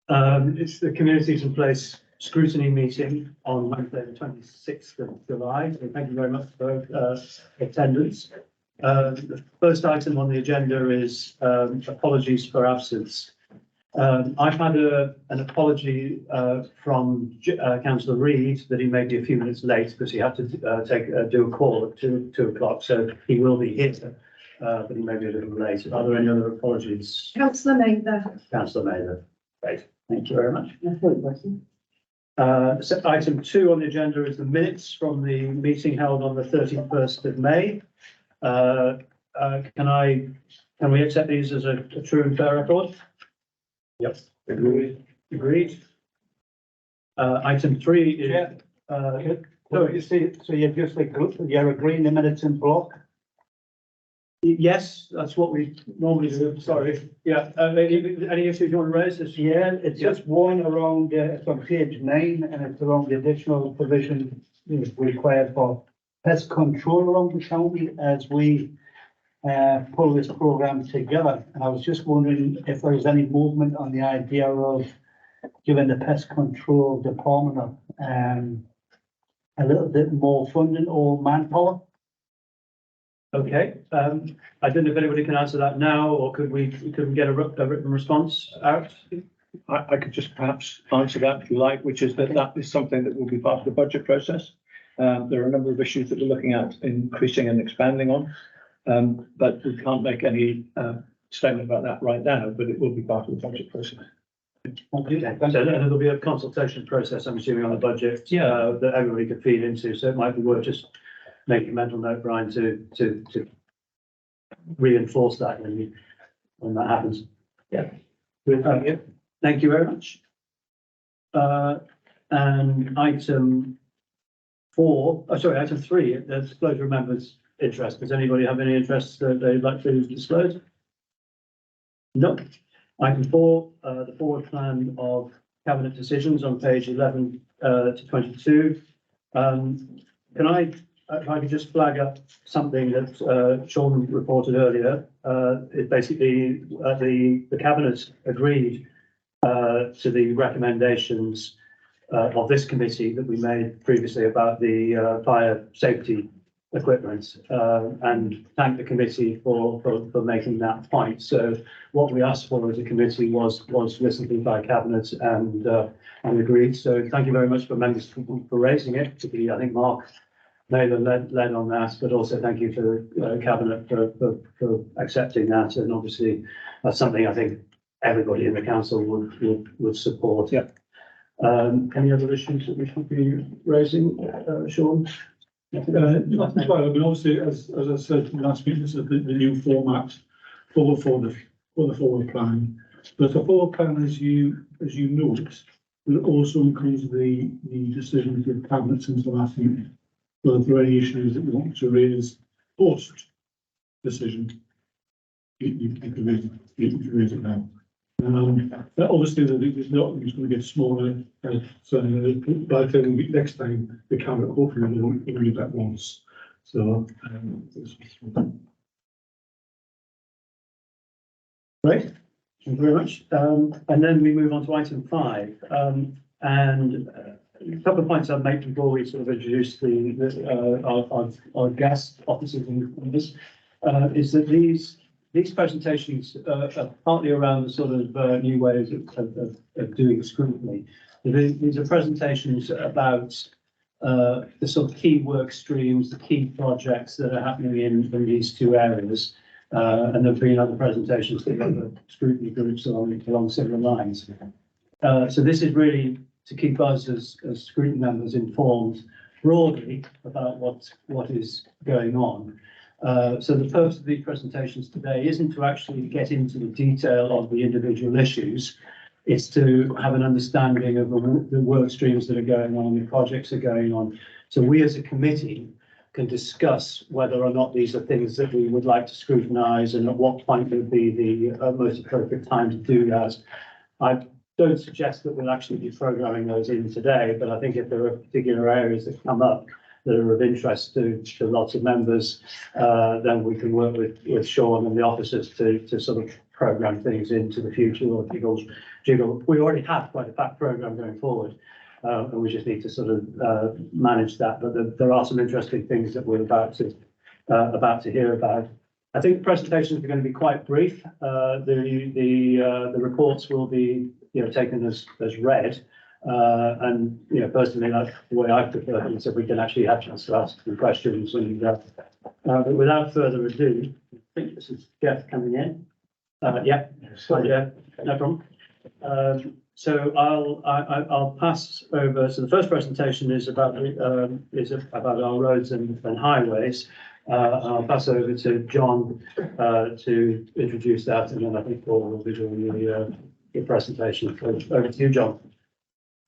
It's the Communities in Place scrutiny meeting on Wednesday, the 26th of July. So thank you very much for attendance. The first item on the agenda is apologies for absence. I've had an apology from Councillor Reid that he may be a few minutes late because he had to do a call at 2 o'clock. So he will be here, but he may be a little late. Are there any other apologies? Councillor Mather. Councillor Mather. Great. Thank you very much. Item 2 on the agenda is the minutes from the meeting held on the 31st of May. Can we accept these as a true and fair record? Yep. Agreed. Item 3 is. So you see, so you're just like, you're agreeing the minutes in block? Yes, that's what we normally do. Sorry. Yeah. Any issues you want to raise? Yeah, it's just one around, it's on page 9, and it's around the additional provision required for pest control around the county as we pull this programme together. And I was just wondering if there was any movement on the idea of giving the pest control department a little bit more funding or manpower. Okay, I don't know if anybody can answer that now, or could we get a written response out? I could just perhaps answer that if you like, which is that is something that will be part of the budget process. There are a number of issues that we're looking at increasing and expanding on, but we can't make any statement about that right now, but it will be part of the budget process. Okay. So there'll be a consultation process, I'm assuming, on the budget that everybody could feed into, so it might be worth just making a mental note, Brian, to reinforce that when that happens. Yeah. Thank you very much. And item 3, the disclosure of members' interest. Does anybody have any interest that they'd like to disclose? No. Item 4, the forward plan of cabinet decisions on page 11 to 22. If I could just flag up something that Sean reported earlier. It basically the cabinet agreed to the recommendations of this committee that we made previously about the fire safety equipment, and thank the committee for making that point. So what we asked for as a committee was listened by cabinet and agreed. So thank you very much for members for raising it. Particularly, I think Mark Mather led on that, but also thank you to cabinet for accepting that. And obviously, that's something I think everybody in the council would support. Yeah. Any other issues that we should be raising, Sean? Nothing. Well, I mean, obviously, as I said last week, this is the new format for the forward plan. But the forward plan, as you note, will also include the decisions of cabinet since the last meeting. So if there are any issues that you want to raise post decision, you can raise it now. Obviously, the document is going to get smaller, so by the time we meet next time, the cabinet hopefully will read that once. So, Great, thank you very much. And then we move on to item 5, and a couple of points I'd make before we sort of introduce our guest officers in this, is that these presentations are partly around the sort of new ways of doing scrutiny. These are presentations about the sort of key work streams, the key projects that are happening in these two areas. And there have been other presentations from other scrutiny groups along similar lines. So this is really to keep us as scrutiny members informed broadly about what is going on. So the purpose of these presentations today isn't to actually get into the detail of the individual issues. It's to have an understanding of the work streams that are going on, the projects that are going on. So we as a committee can discuss whether or not these are things that we would like to scrutinise, and at what point would be the most appropriate time to do that. I don't suggest that we'll actually be programming those in today, but I think if there are particular areas that come up, that are of interest to lots of members, then we can work with Sean and the officers to sort of program things into the future or jiggle. We already have quite a fat program going forward, and we just need to sort of manage that. But there are some interesting things that we're about to hear about. I think the presentations are going to be quite brief. The reports will be taken as read. And personally, that's the way I prefer it, so we can actually have a chance to ask some questions. And but without further ado, I think this is Jeff coming in. Yeah, sorry, Jeff, no problem. So I'll pass over. So the first presentation is about our roads and highways. I'll pass over to John to introduce that, and then I think Paul will be doing the presentation. So over to you, John.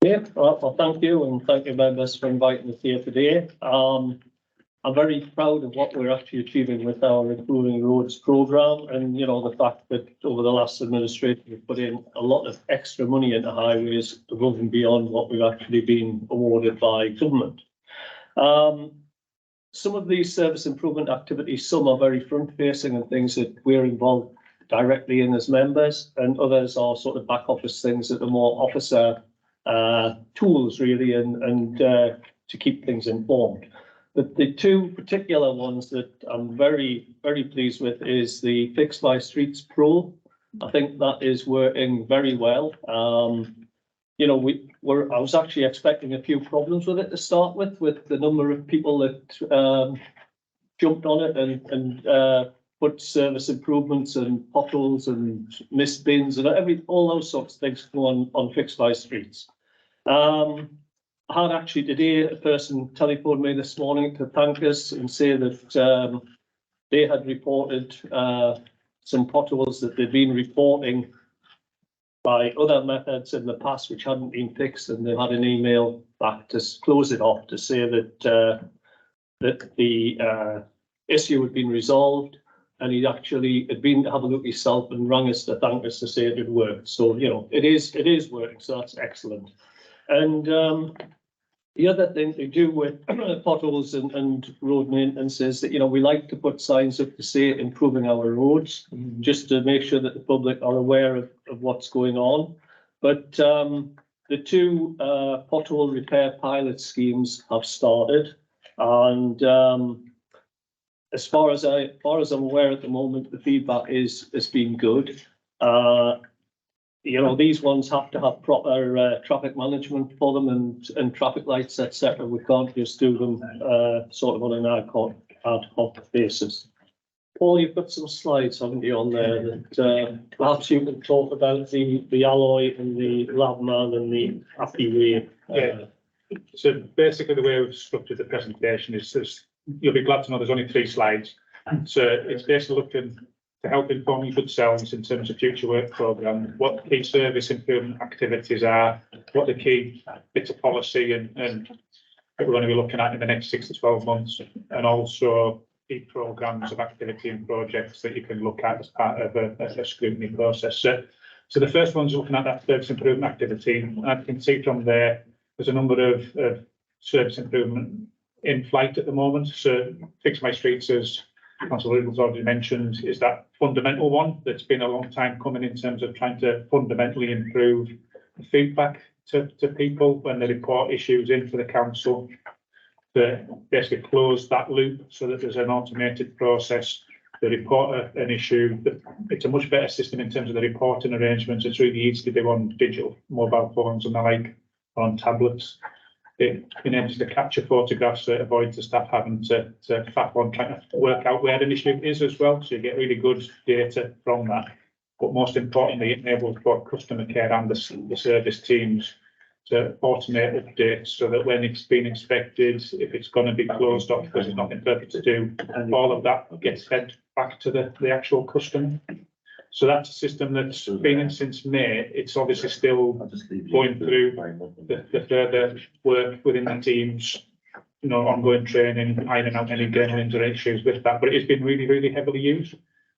Yeah, well, thank you, and thank you, members, for inviting us here today. I'm very proud of what we're actually achieving with our Improving Roads programme, and the fact that over the last administration we've put in a lot of extra money into highways above and beyond what we've actually been awarded by government. Some of these service improvement activities, some are very front-facing and things that we're involved directly in as members, and others are sort of back office things that are more officer tools really, and to keep things informed. But the two particular ones that I'm very, very pleased with is the Fix My Streets Pro. I think that is working very well. I was actually expecting a few problems with it to start with the number of people that jumped on it and put service improvements and potholes and mist bins and all those sorts of things go on Fix My Streets. I had actually today a person telephoned me this morning to thank us and say that they had reported some potholes that they'd been reporting by other methods in the past which hadn't been fixed, and they had an email back to close it off to say that the issue had been resolved, and he'd been to have a look himself and rang us to thank us to say it had worked. So it is working, so that's excellent. And the other thing to do with potholes and road maintenance is that we like to put signs up to say improving our roads, just to make sure that the public are aware of what's going on. But the two pothole repair pilot schemes have started, and as far as I'm aware at the moment, the feedback has been good. These ones have to have proper traffic management for them and traffic lights, etc. We can't just do them sort of on an ad hoc basis. Paul, you've got some slides, haven't you, on there that perhaps you can talk about the alloy and the Labman and the Happy Way. Yeah. So basically the way we've structured the presentation is you'll be glad to know there's only 3 slides. So it's basically looking to help inform you yourselves in terms of future work programme, what the key service improvement activities are, what the key bits of policy and that we're going to be looking at in the next 6 to 12 months, and also key programmes of activity and projects that you can look at as part of a scrutiny process. So the first one's looking at that service improvement activity, and I can see from there's a number of service improvement in flight at the moment. So Fix My Streets, as Councillor Riddle's already mentioned, is that fundamental one that's been a long time coming in terms of trying to fundamentally improve the feedback to people when they report issues in for the council, to basically close that loop so that there's an automated process. They report an issue. It's a much better system in terms of the reporting arrangements. It's really easy to do on digital mobile phones and the like, on tablets. It enables to capture photographs so it avoids the staff having to faff on trying to work out where an issue is as well. So you get really good data from that. But most importantly, it enables both customer care and the service teams to automate updates so that when it's been inspected, if it's going to be closed off because there's nothing further to do, and all of that gets fed back to the actual customer. So that's a system that's been in since May. It's obviously still going through the further work within the teams, ongoing training, ironing out any gremlins or issues with that. But it's been really, really heavily used.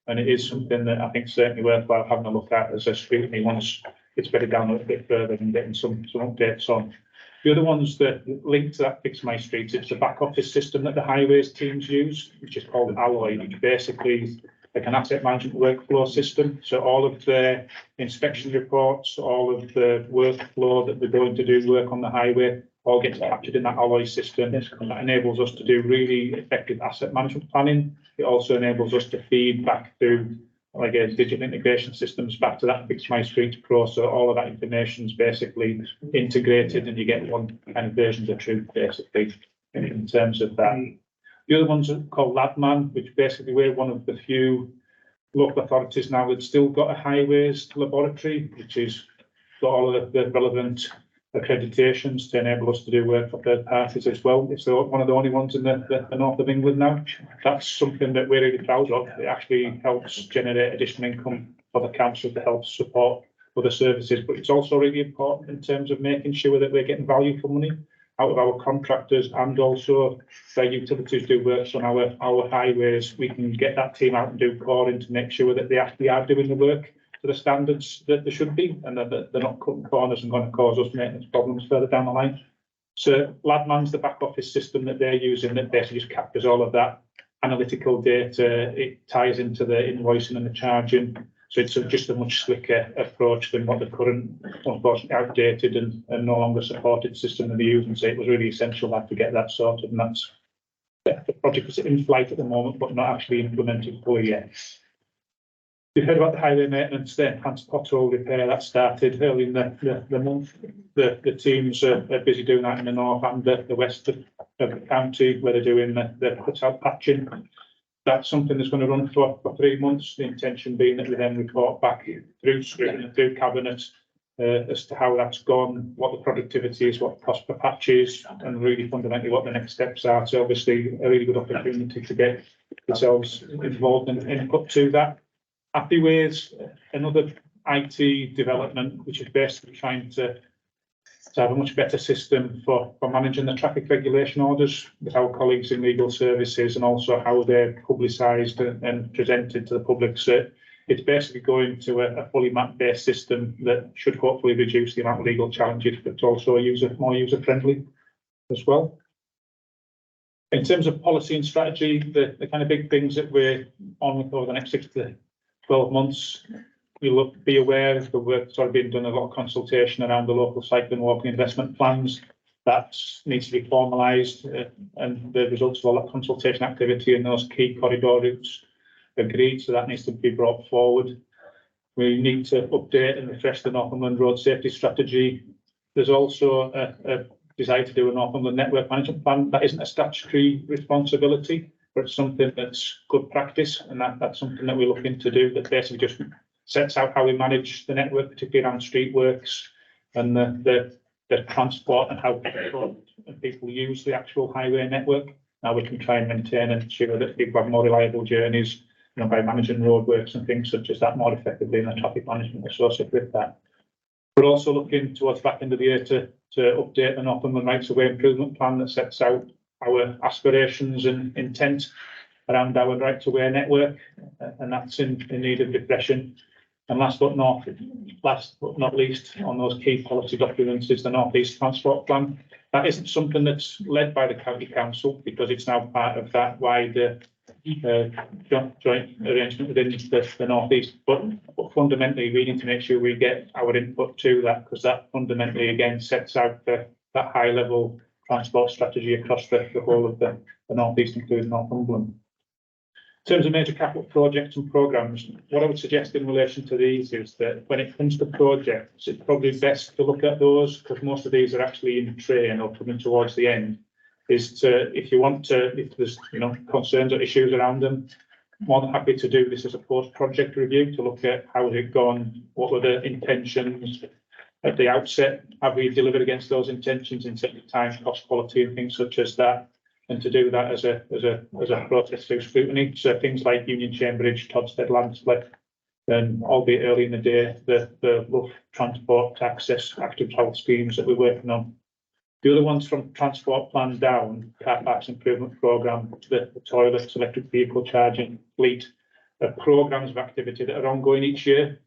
And it is something that I think certainly worthwhile having a look at as a scrutiny once it's bedded down a little bit further and getting some updates on. The other ones that link to that Fix My Streets, it's the back office system that the highways teams use, which is called Alloy, which basically is like an asset management workflow system. So all of the inspection reports, all of the workflow that they're going to do work on the highway, all gets captured in that Alloy system. And that enables us to do really effective asset management planning. It also enables us to feed back through like a digital integration systems back to that Fix My Streets Pro. So all of that information is basically integrated and you get one kind of version of truth basically in terms of that. The other ones are called LabMan, which basically we're one of the few local authorities now that's still got a highways laboratory, which is got all of the relevant accreditations to enable us to do work for third parties as well. It's one of the only ones in the north of England now. That's something that we're really proud of. It actually helps generate additional income for the council to help support other services, but it's also really important in terms of making sure that we're getting value for money out of our contractors, and also where utilities do works on our highways, we can get that team out and do coring to make sure that they actually are doing the work to the standards that they should be, and that they're not cutting corners and going to cause us maintenance problems further down the line. So LabMan's the back office system that they're using that basically just captures all of that analytical data. It ties into the invoicing and the charging. So it's just a much slicker approach than what the current, unfortunately, outdated and no longer supported system that they use. And so it was really essential to get that sorted. And that's the project is in flight at the moment, but not actually implemented fully yet. You've heard about the highway maintenance, the enhanced pothole repair that started early in the month. The teams are busy doing that in the north and the west of the county, where they're doing the cut-out patching. That's something that's going to run for 3 months. The intention being that we then report back through scrutiny and through cabinet as to how that's gone, what the productivity is, what the cost per patch is, and really fundamentally what the next steps are. So obviously a really good opportunity to get yourselves involved and input to that. Happy Ways, another IT development, which is basically trying to have a much better system for managing the traffic regulation orders with our colleagues in legal services, and also how they're publicised and presented to the public. So it's basically going to a fully map-based system that should hopefully reduce the amount of legal challenges, but it's also more user-friendly as well. In terms of policy and strategy, the kind of big things that we're on with over the next 6 to 12 months, you'll be aware of the work that's already been done, a lot of consultation around the local cycling walking investment plans. That needs to be formalised, and the results of all that consultation activity and those key corridor routes agreed, so that needs to be brought forward. We need to update and refresh the Northumberland Road Safety Strategy. There's also a desire to do a Northumberland Network Management Plan. That isn't a statutory responsibility, but it's something that's good practice, and that's something that we're looking to do, that basically just sets out how we manage the network, particularly around street works and the transport and how people use the actual highway network. Now we can try and maintain and ensure that people have more reliable journeys, you know, by managing roadworks and things such as that more effectively, and the traffic management associated with that. We're also looking towards back end of the year to update the Northumberland Rights of Way Improvement Plan that sets out our aspirations and intent around our right to way network, and that's in need of refreshing. And last but not least, on those key policy documents is the North East Transport Plan. That isn't something that's led by the County Council, because it's now part of that wider joint arrangement within the North East. But fundamentally, we need to make sure we get our input to that, because that fundamentally again sets out that high level transport strategy across the whole of the North East, including Northumberland. In terms of major capital projects and programmes, what I would suggest in relation to these is that when it comes to projects, it's probably best to look at those, because most of these are actually in train or coming towards the end. If there's concerns or issues around them, more than happy to do this as a post-project review to look at how has it gone, what were the intentions at the outset, have we delivered against those intentions in terms of time, cost, quality, and things such as that. And to do that as a process through scrutiny. So things like Union Chain Bridge, Todstead Landsplit, and albeit early in the day, the rough transport access active travel schemes that we're working on. The other ones from transport plan down, car parks improvement programme, the toilets, electric vehicle charging, fleet, programmes of activity that are ongoing each year,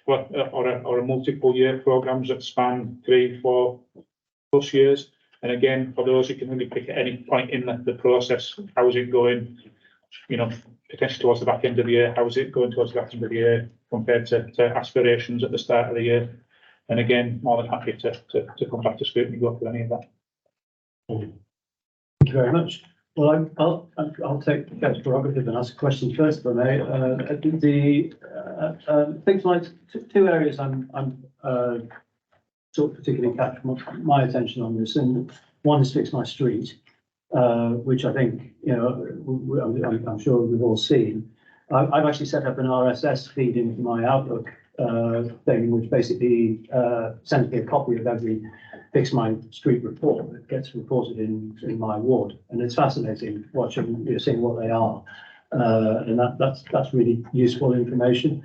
or a multiple year programmes that span 3, 4, plus years. And again, for those who can only pick at any point in the process, how is it going, you know, potentially towards the back end of the year, how is it going towards the back end of the year compared to aspirations at the start of the year? And again, more than happy to come back to scrutiny, go through any of that. Thank you very much. Well, I'll take Gary's prerogative and ask a question first, if I may. Things like two areas I'm sort of particularly catch my attention on this, and one is Fix My Street, which I think, you know, I'm sure we've all seen. I've actually set up an RSS feed into my Outlook thing, which basically sends me a copy of every Fix My Street report that gets reported in my ward, and it's fascinating watching, you know, seeing what they are, and that's really useful information.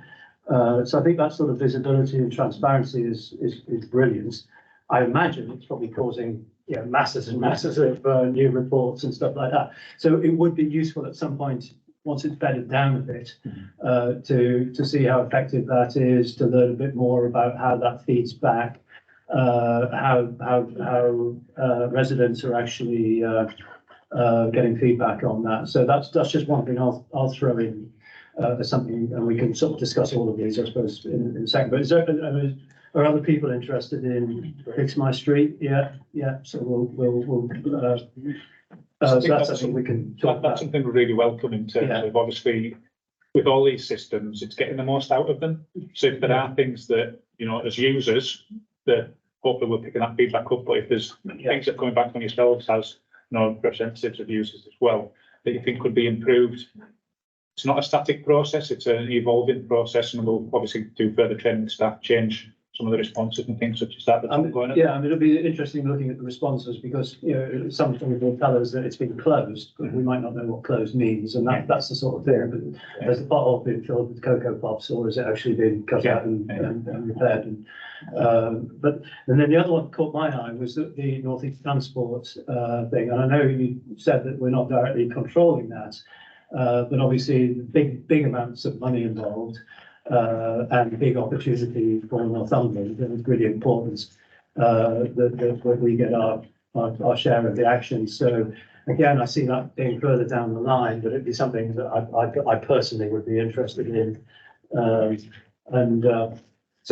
So I think that sort of visibility and transparency is brilliant. I imagine it's probably causing, you know, masses and masses of new reports and stuff like that. So it would be useful at some point, once it's bedded down a bit, to see how effective that is, to learn a bit more about how that feeds back, how residents are actually getting feedback on that. So that's just one thing I'll throw in as something, and we can sort of discuss all of these, I suppose, in a second. But is there, are other people interested in Fix My Street? Yeah. So we'll so that's something we can talk about. That's something we really welcome in terms of, obviously, with all these systems, it's getting the most out of them. So if there are things that, you know, as users, that hopefully we're picking that feedback up, but if there's things that are coming back on yourselves as, you know, representatives of users as well, that you think could be improved, it's not a static process, it's an evolving process, and we'll obviously do further training with staff, change some of the responses and things such as that. Yeah, I mean, it'll be interesting looking at the responses, because, you know, some people will tell us that it's been closed, but we might not know what closed means, and that's the sort of thing. But has the bottle been filled with Cocoa Pops, or has it actually been cut out and repaired? And then the other one that caught my eye was the North East Transport thing, and I know you said that we're not directly controlling that, but obviously big amounts of money involved. And big opportunity for Northumberland, and it's really important that we get our share of the action. So again, I see that being further down the line, but it'd be something that I personally would be interested in. So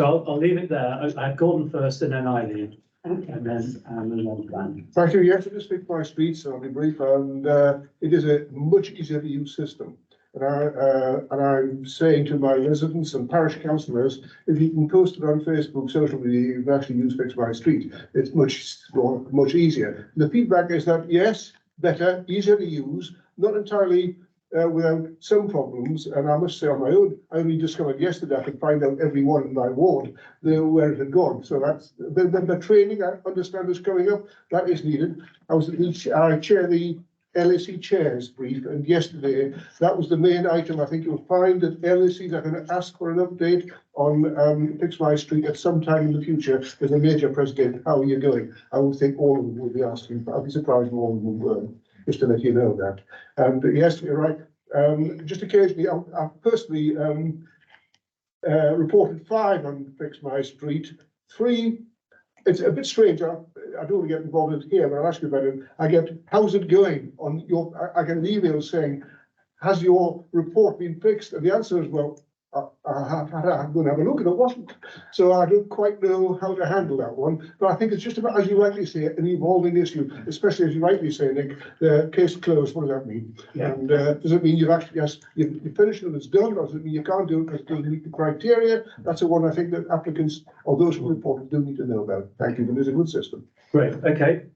I'll leave it there. I have Gordon first, and then Eileen, and then Dan. Thank you. Yes, it is Fix My Street, so I'll be brief, and it is a much easier to use system. And I'm saying to my residents and parish councillors, if you can post it on Facebook, social media, you can actually use Fix My Street. It's much easier. The feedback is that, yes, better, easier to use, not entirely without some problems. And I must say, on my own, I only discovered yesterday I could find out every one in my ward where it had gone. So that's the training, I understand, is coming up. That is needed. I chair the LSE chairs brief, and yesterday that was the main item. I think you'll find that LSEs are going to ask for an update on Fix My Street at some time in the future. As a major president, how are you going? I would think all of them will be asking. I'd be surprised if all of them were, just to let you know that. And yes, you're right. Just occasionally, I've personally reported 5 on Fix My Street. 3. It's a bit strange. I don't want to get involved in it here, but I'll ask you about it. I get, how's it going on your, I get an email saying, has your report been fixed? And the answer is, well, I'm going to have a look, and it wasn't. So I don't quite know how to handle that one. But I think it's just about, as you rightly say, an evolving issue, especially as you rightly say, Nick, the case closed. What does that mean? Yeah. And does it mean you've actually, yes, you've finished it and it's done, or does it mean you can't do it because it doesn't meet the criteria? That's the one I think that applicants or those who report do need to know about. Thank you. But it's a good system. Great. Okay.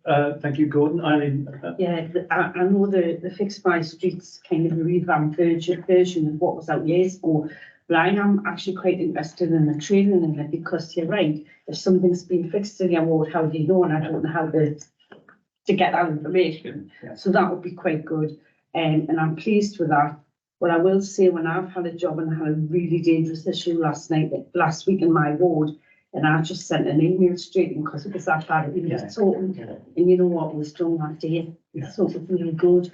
Thank you, Gordon. Eileen. Yeah, I know the Fix My Streets kind of a revamped version of what was out years ago. But I am actually quite interested in the training in it, because you're right, if something's been fixed in your ward, how do you know? And I don't know how to get that information. Yeah. So that would be quite good. And I'm pleased with that. But I will say, when I've had a job and had a really dangerous issue last week in my ward, and I just sent an email straight in because it was that bad. It was total. And you know what was done that day? Yeah. So it was really good.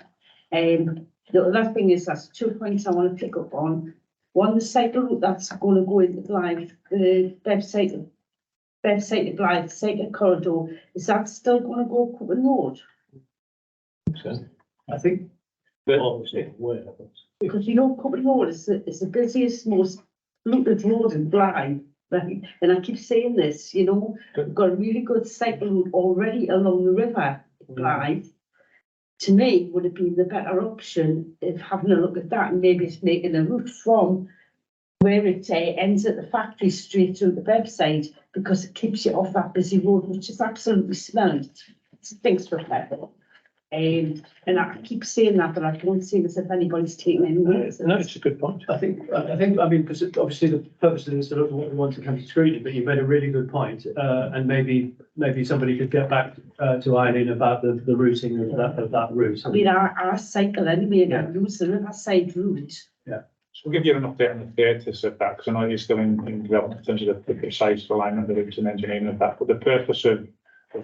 The other thing is, that's 2 points I want to pick up on. One, the cycle route that's going to go into live, the website website to Blythe, site to Corridor, is that still gonna go up Cupboard Road? I think, Because you know, Cupboard Road is the busiest, most lucrative road in Blythe, right? And I keep saying this, you know, we've got a really good cycle route already along the river, Blythe. To me, would have been the better option if having a look at that and maybe it's making a route from where it ends at the factory straight through the website, because it keeps you off that busy road, which is absolutely smelling. It stinks for people. And I keep saying that, but I don't see as if anybody's taking any notice. No, it's a good point. I mean, because obviously the purpose of this is to look at what we want to come to scrutiny, but you made a really good point. And maybe somebody could get back to Eileen about the routing of that route. I mean, our cycle anyway, and I use the riverside route. So we'll give you an update on the theatres of that, because I know you're still in development in terms of the precise alignment of the routes and engineering of that, but the purpose of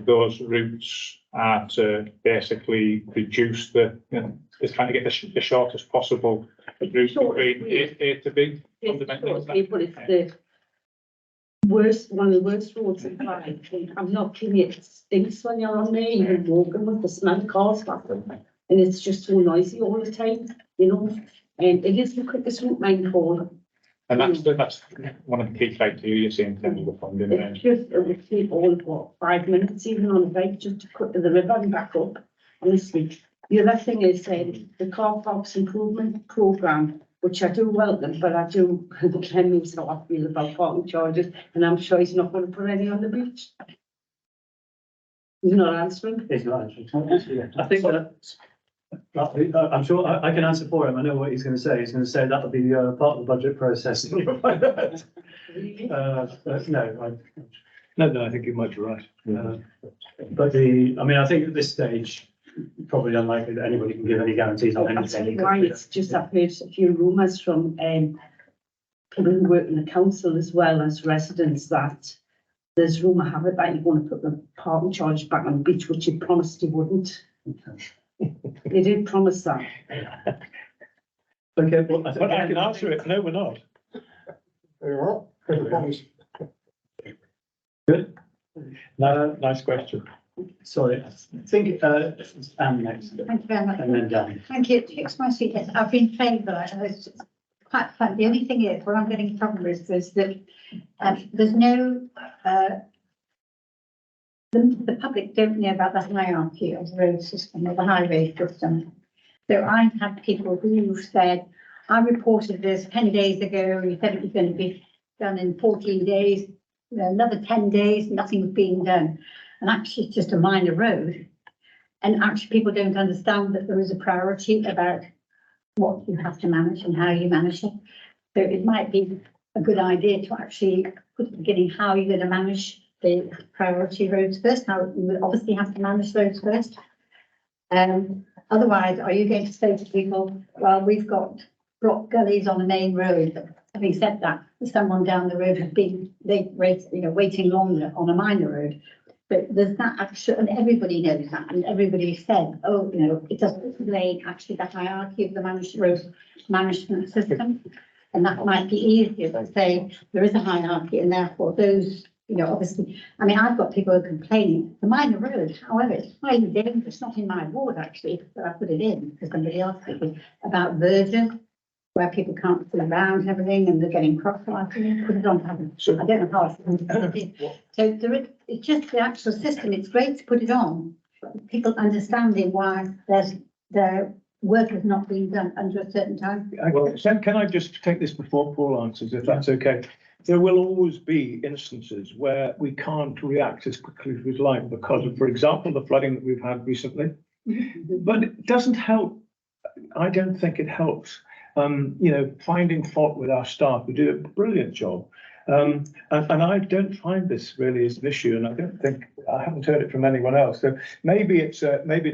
those routes are to basically reduce is trying to get the shortest possible route between A to B. Fundamentally. But it's the worst, one of the worst roads in Blythe. I'm not kidding you, it stinks when you're on there, even walking with the smell of cars back them. And it's just so noisy all the time, you know, and it is the quickest route, mine, Paul. And that's one of the key criteria in terms of the funding. It's just, it would take all of what, 5 minutes even on a bike just to cut to the river and back up, honestly. The other thing is the car parks improvement programme, which I do welcome, but I do, Ken knows how I feel about parking charges, and I'm sure he's not going to put any on the beach. He's not answering. It's not actually. I think that, I'm sure I can answer for him. I know what he's going to say. He's going to say that'll be part of the budget process. No, No, I think you might be right. but I think at this stage, probably unlikely that anybody can give any guarantees on I'll tell anything. you why, it's just I've heard a few rumours from people who work in the council as well as residents that there's rumour have it that you're going to put the parking charge back on the beach, which you promised you wouldn't. They did promise that. Okay, well, But I can answer it. No, we're not. There you are. Good. Nice question. Sorry, I think Anne next, Thank you very much. and then Dan. Thank you. To fix my seat, yes, I've been trained, but it's quite fun. The only thing is, what I'm getting problem with is that there's no, the public don't know about the hierarchy of the road system or the highway system. So I've had people who said, I reported this 10 days ago, you said it was going to be done in 14 days, another 10 days, nothing's being done. And actually it's just a minor road. And actually people don't understand that there is a priority about what you have to manage and how you manage it. So it might be a good idea to actually put at the beginning how you're going to manage the priority roads first. Now, you will obviously have to manage those first. Otherwise, are you going to say to people, well, we've got block gullies on the main road, but having said that, someone down the road has been waiting longer on a minor road. But there's that actually, and everybody knows that, and everybody said, oh, it doesn't explain actually the hierarchy of the managed road management system. And that might be easier to say there is a hierarchy, and therefore those, obviously, I mean, I've got people who are complaining, the minor road, however, it's highly dangerous, not in my ward actually, but I put it in because somebody asked me about verges, where people can't see around and everything, and they're getting crosswise, put it on. I don't know how so it's just the actual system. It's great to put it on, but people understanding why their work has not been done under a certain time. Can I just take this before Paul answers, if that's okay? There will always be instances where we can't react as quickly as we'd like because of, for example, the flooding that we've had recently. But it doesn't help. I don't think it helps. Finding fault with our staff. We do a brilliant job. And I don't find this really as an issue, and I haven't heard it from anyone else. So maybe it's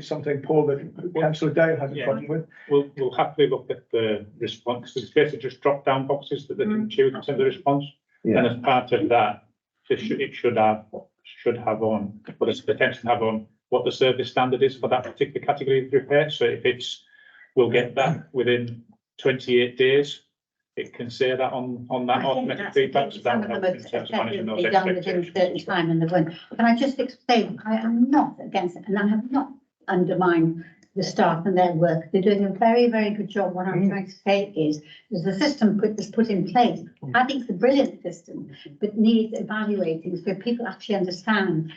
something, Paul, that Councillor Dale has a problem with. We'll happily look at the response. It's basically just drop down boxes that they can choose in terms of the response. Yeah. And as part of that, it should have on, but it's potentially have on what the service standard is for that particular category of repair. So if we'll get that within 28 days. it can say that on that I think automatic that's feedback. So that some would of them help have in terms of managing those effectively done within a expectations. certain time and they've won. Can I just explain, I am not against it and I have not undermined the staff and their work. They're doing a very, very good job. What I'm trying to say is the system is put in place. I think it's a brilliant system, but needs evaluating so people actually understand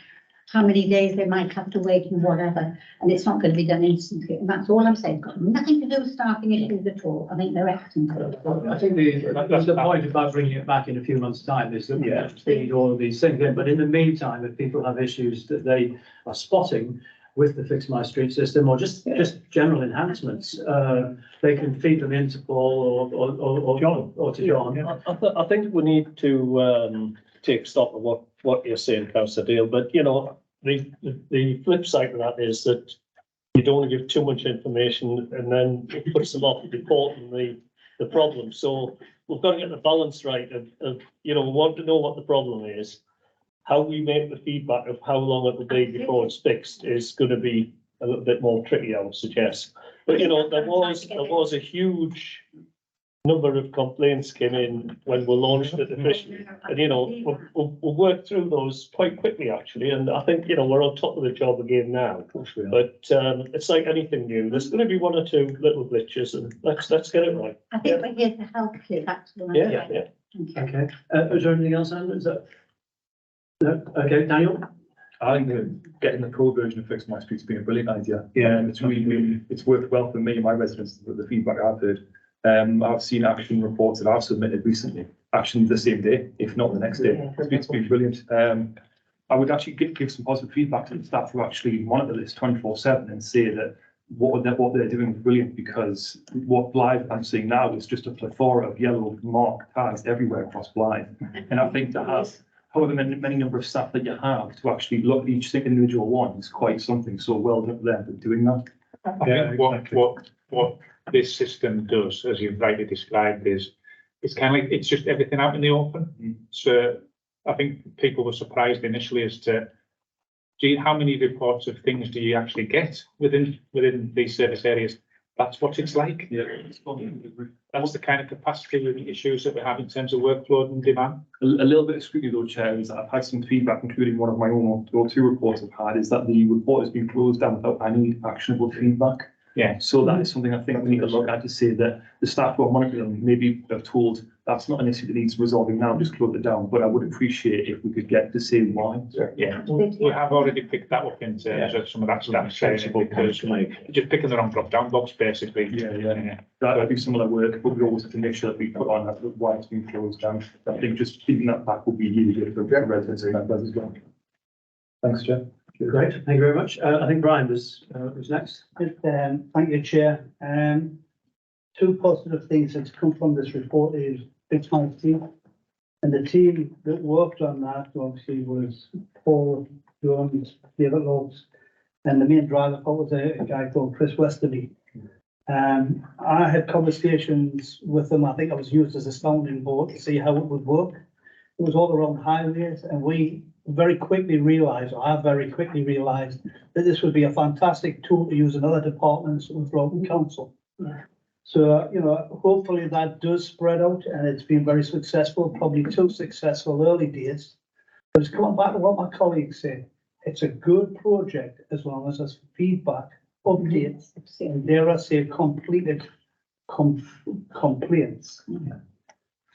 how many days they might have to wait and whatever, and it's not going to be done instantly. And that's all I'm saying. It's got nothing to do with staffing issues at all. I think they're excellent. I think the point about bringing it back in a few months' time is that we have to feed all of these things in. But in the meantime, if people have issues that they are spotting with the Fix My Street system or just general enhancements, they can feed them into Paul or John. I think we need to take stock of what you're saying, Councillor Dale, but you know, the flip side of that is that you don't want to give too much information and then it puts them off reporting the problem. So we've got to get the balance right of you know, we want to know what the problem is. How we make the feedback of how long it will be before it's fixed is going to be a little bit more tricky, I would suggest. But you know, there was a huge number of complaints came in when we launched it officially. And you know, we'll work through those quite quickly actually. And I think, you know, we're on top of the job again now. But it's like anything new. There's going to be one or two little glitches and let's get it right. I think we're here to help you. That's the Yeah. Okay. Is there anything else, Andrew? Is that? No? Okay, Daniel? I think that getting the pro version of Fix My Street's been a brilliant idea. Yeah, and it's it's worked well for me and my residents with the feedback I've heard. I've seen action reports that I've submitted recently, actually the same day, if not the next day. It's been brilliant. I would actually give some positive feedback to the staff who actually monitor this 24/7 and say that what they're doing is brilliant, because what Blythe I'm seeing now is just a plethora of yellow marked tags everywhere across Blythe. And I think to have however many number of staff that you have to actually look at each individual one is quite something. So well done for them for doing that. I think what this system does, as you've rightly described, is it's kind of like it's just everything out in the open. So I think people were surprised initially as to how many reports of things do you actually get within these service areas. That's what it's like. Yeah. That's the kind of capacity issues that we have in terms of workload and demand. A little bit of scrutiny though, Chair, is that I've had some feedback, including one of my own or two reports I've had, is that the report has been closed down without any actionable feedback. Yeah. So that is something I think we need to look at, to say that the staff who are monitoring them maybe have told that's not an issue that needs resolving now, just close it down. But I would appreciate if we could get to say why. Yeah, we have already picked that up in terms of some of that staff saying, because just picking the wrong drop-down box basically. Yeah. That'd be similar work, but we always have to make sure that we put on that why it's been closed down. I think just feeding that back would be really good for residents and members as well. Thanks, Chair. Great, thank you very much. I think Brian was next. Thank you, Chair. Two positive things that's come from this report is Fix My Street. And the team that worked on that obviously was Paul, Jones, David Lopes, and the main driver was a guy called Chris Westerby. I had conversations with them. I think I was used as a sounding board to see how it would work. It was all around highways, and we very quickly realised, or I very quickly realised, that this would be a fantastic tool to use in other departments of local council. So, you know, hopefully that does spread out, and it's been very successful, probably too successful early days. But it's coming back to what my colleagues said. It's a good project as long as there's feedback, updates, and dare I say completed complaints.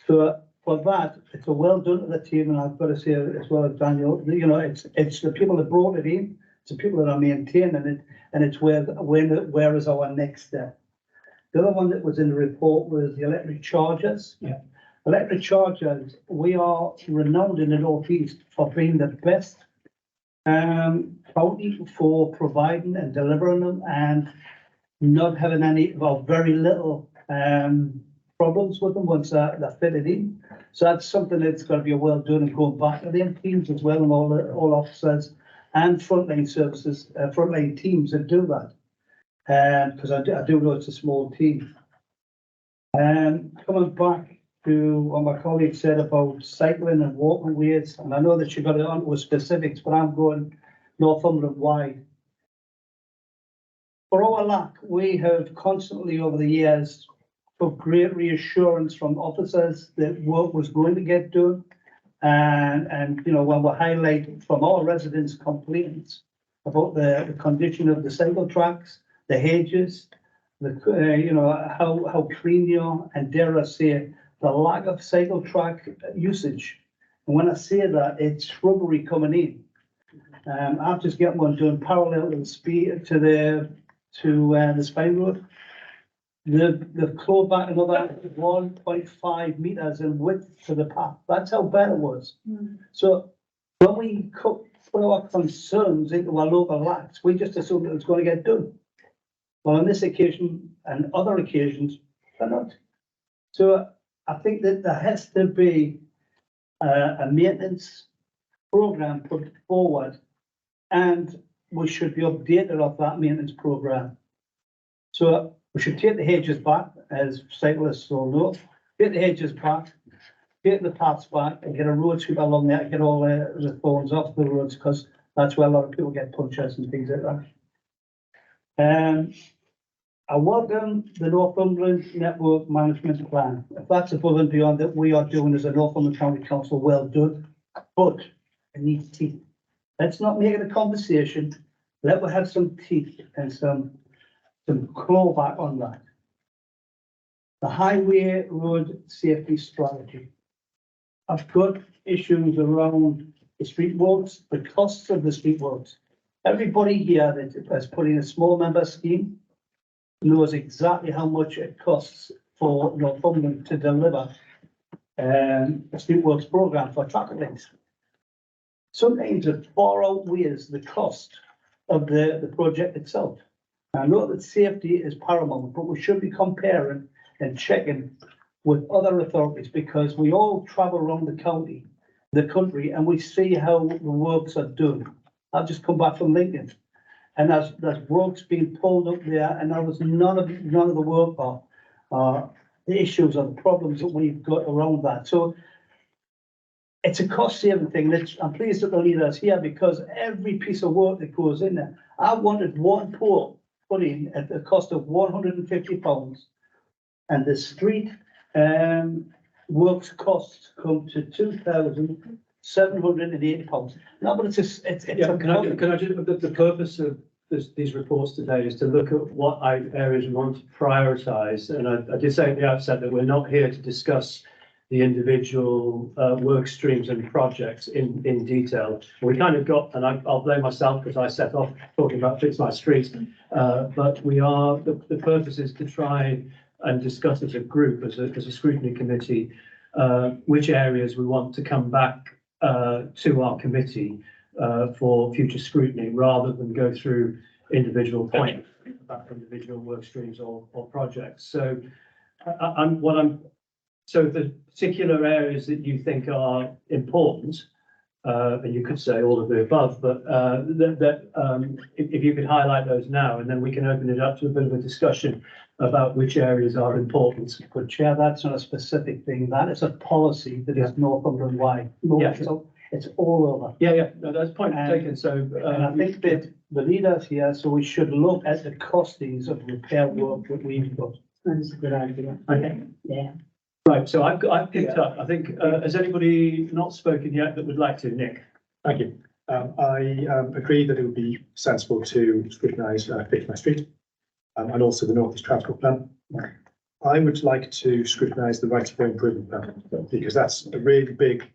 So for that, it's a well done to the team, and I've got to say as well as Daniel, you know, it's the people that brought it in, it's the people that are maintaining it, and it's where is our next step. The other one that was in the report was the electric chargers. Yeah. Electric chargers, we are renowned in the North East for being the best company for providing and delivering them, and not having any, well, very little problems with them once they're fitted in. So that's something that's got to be well done, and going back to them teams as well, and all officers and frontline services, frontline teams that do that. Because I do know it's a small team. Coming back to what my colleague said about cycling and walking ways, and I know that you got it on with specifics, but I'm going Northumberland wide. For our luck, we have constantly over the years took great reassurance from officers that work was going to get done. And, you know, when we highlight from our residents' complaints about the condition of the cycle tracks, the hedges, you know, how clean they are, and dare I say, the lack of cycle track usage. And when I say that, it's shrubbery coming in. I've just got one done parallel to the speed to the Spine Road. They've clawed back another 1.5 meters in width to the path. That's how bad it was. So when we put our concerns into our local acts, we just assumed it was going to get done. Well, on this occasion and other occasions, they're not. So I think that there has to be a maintenance program put forward, and we should be updated of that maintenance program. So we should take the hedges back, as cyclists will know, take the hedges back, take the paths back, and get a road sweeper along there, get all the thorns off the roads, because that's where a lot of people get punctures and things like that. I welcome the Northumberland Network Management Plan. If that's above and beyond that we are doing as a Northumberland County Council, well done, but it needs teeth. Let's not make it a conversation. Let us have some teeth and some clawback on that. The highway road safety strategy. I've got issues around the street walks, the costs of the street walks. Everybody here that has put in a small member scheme knows exactly how much it costs for Northumberland to deliver a street works program for traffic links. Sometimes it far outweighs the cost of the project itself. I know that safety is paramount, but we should be comparing and checking with other authorities, because we all travel around the country, and we see how the works are done. I've just come back from Lincoln, and there's works being pulled up there, and there was none of the work or the issues or the problems that we've got around that. So it's a cost saving thing. I'm pleased that the leader's here, because every piece of work that goes in there, I wanted one port put in at the cost of £150, and the street works costs come to £2,780. No, but it's just, it's. Yeah, can I just, the purpose of these reports today is to look at what areas we want to prioritise. And I did say at the outset that we're not here to discuss the individual work streams and projects in detail. We kind of got, and I'll blame myself because I set off talking about Fix My Street, but we are, the purpose is to try and discuss as a group, as a scrutiny committee, which areas we want to come back to our committee for future scrutiny, rather than go through individual points about individual work streams or projects. So so the particular areas that you think are important, and you could say all of the above, but if you could highlight those now, and then we can open it up to a bit of a discussion about which areas are important. But Chair, that's not a specific thing. That is a policy that is Northumberland wide. Yeah. So it's all over. Yeah, no, that's point taken. So, and I think that the leaders here, so we should look at the costings of repair work that we've got. That's a good idea. Okay. Yeah. Right, so I've picked up, I think, has anybody not spoken yet that would like to? Nick? Thank you. I agree that it would be sensible to scrutinise Fix My Street and also the North East Transport Plan. I would like to scrutinise the Right of Way Improvement Plan, because that's a really big,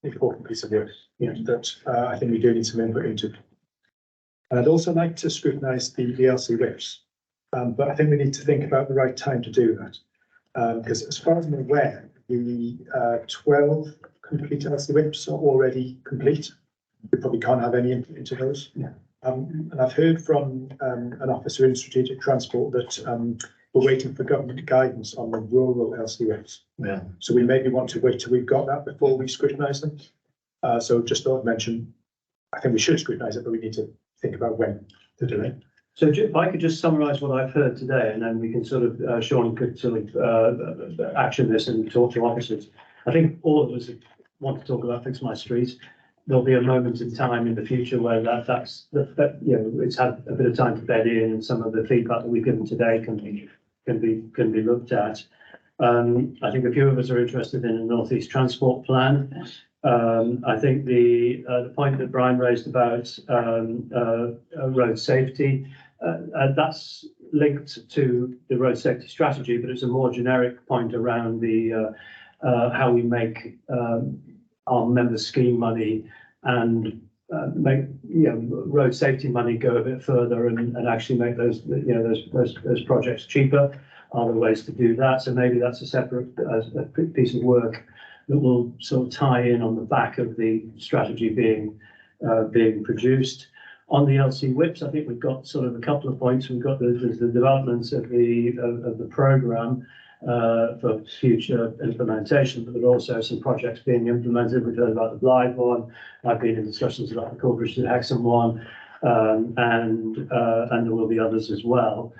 important piece of work that I think we do need some input into. And I'd also like to scrutinise the LC whips, but I think we need to think about the right time to do that. Because as far as I'm aware, the 12 complete LC whips are already complete. We probably can't have any input into those. Yeah. And I've heard from an officer in strategic transport that we're waiting for government guidance on the rural LC whips. Yeah. So we maybe want to wait till we've got that before we scrutinise them. So just thought I'd mention, I think we should scrutinise it, but we need to think about when to do it. So if I could just summarise what I've heard today, and then we can sort of, Sean could sort of action this and talk to officers. I think all of us want to talk about Fix My Street. There'll be a moment in time in the future where that's it's had a bit of time to bed in, and some of the feedback that we've given today can be looked at. I think a few of us are interested in a North East Transport Plan. I think the point that Brian raised about road safety, that's linked to the road safety strategy, but it's a more generic point around the how we make our member scheme money and make road safety money go a bit further and actually make those those projects cheaper. Are there ways to do that? So maybe that's a separate piece of work that will sort of tie in on the back of the strategy being produced. On the LC whips, I think we've got sort of a couple of points. We've got the developments of the programme for future implementation, but there are also some projects being implemented. We've heard about the Blythe one. I've been in discussions about the Corbridge to Hexham one, and there will be others as well.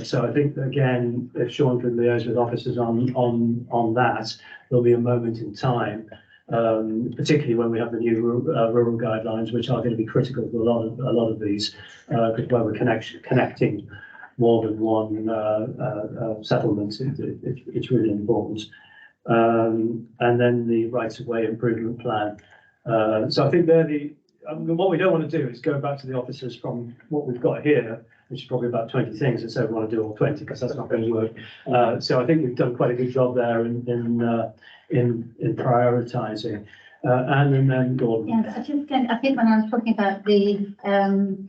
So I think again, if Sean can liaise with officers on that, there'll be a moment in time, particularly when we have the new rural guidelines, which are going to be critical to a lot of these, because when we're connecting more than one settlement, it's really important. And then the rights of way improvement plan. So I think they're what we don't want to do is go back to the officers from what we've got here, which is probably about 20 things, and say we want to do all 20 because that's not going to work. So I think we've done quite a good job there in prioritising. And then Gordon. Yeah, I think when I was talking about the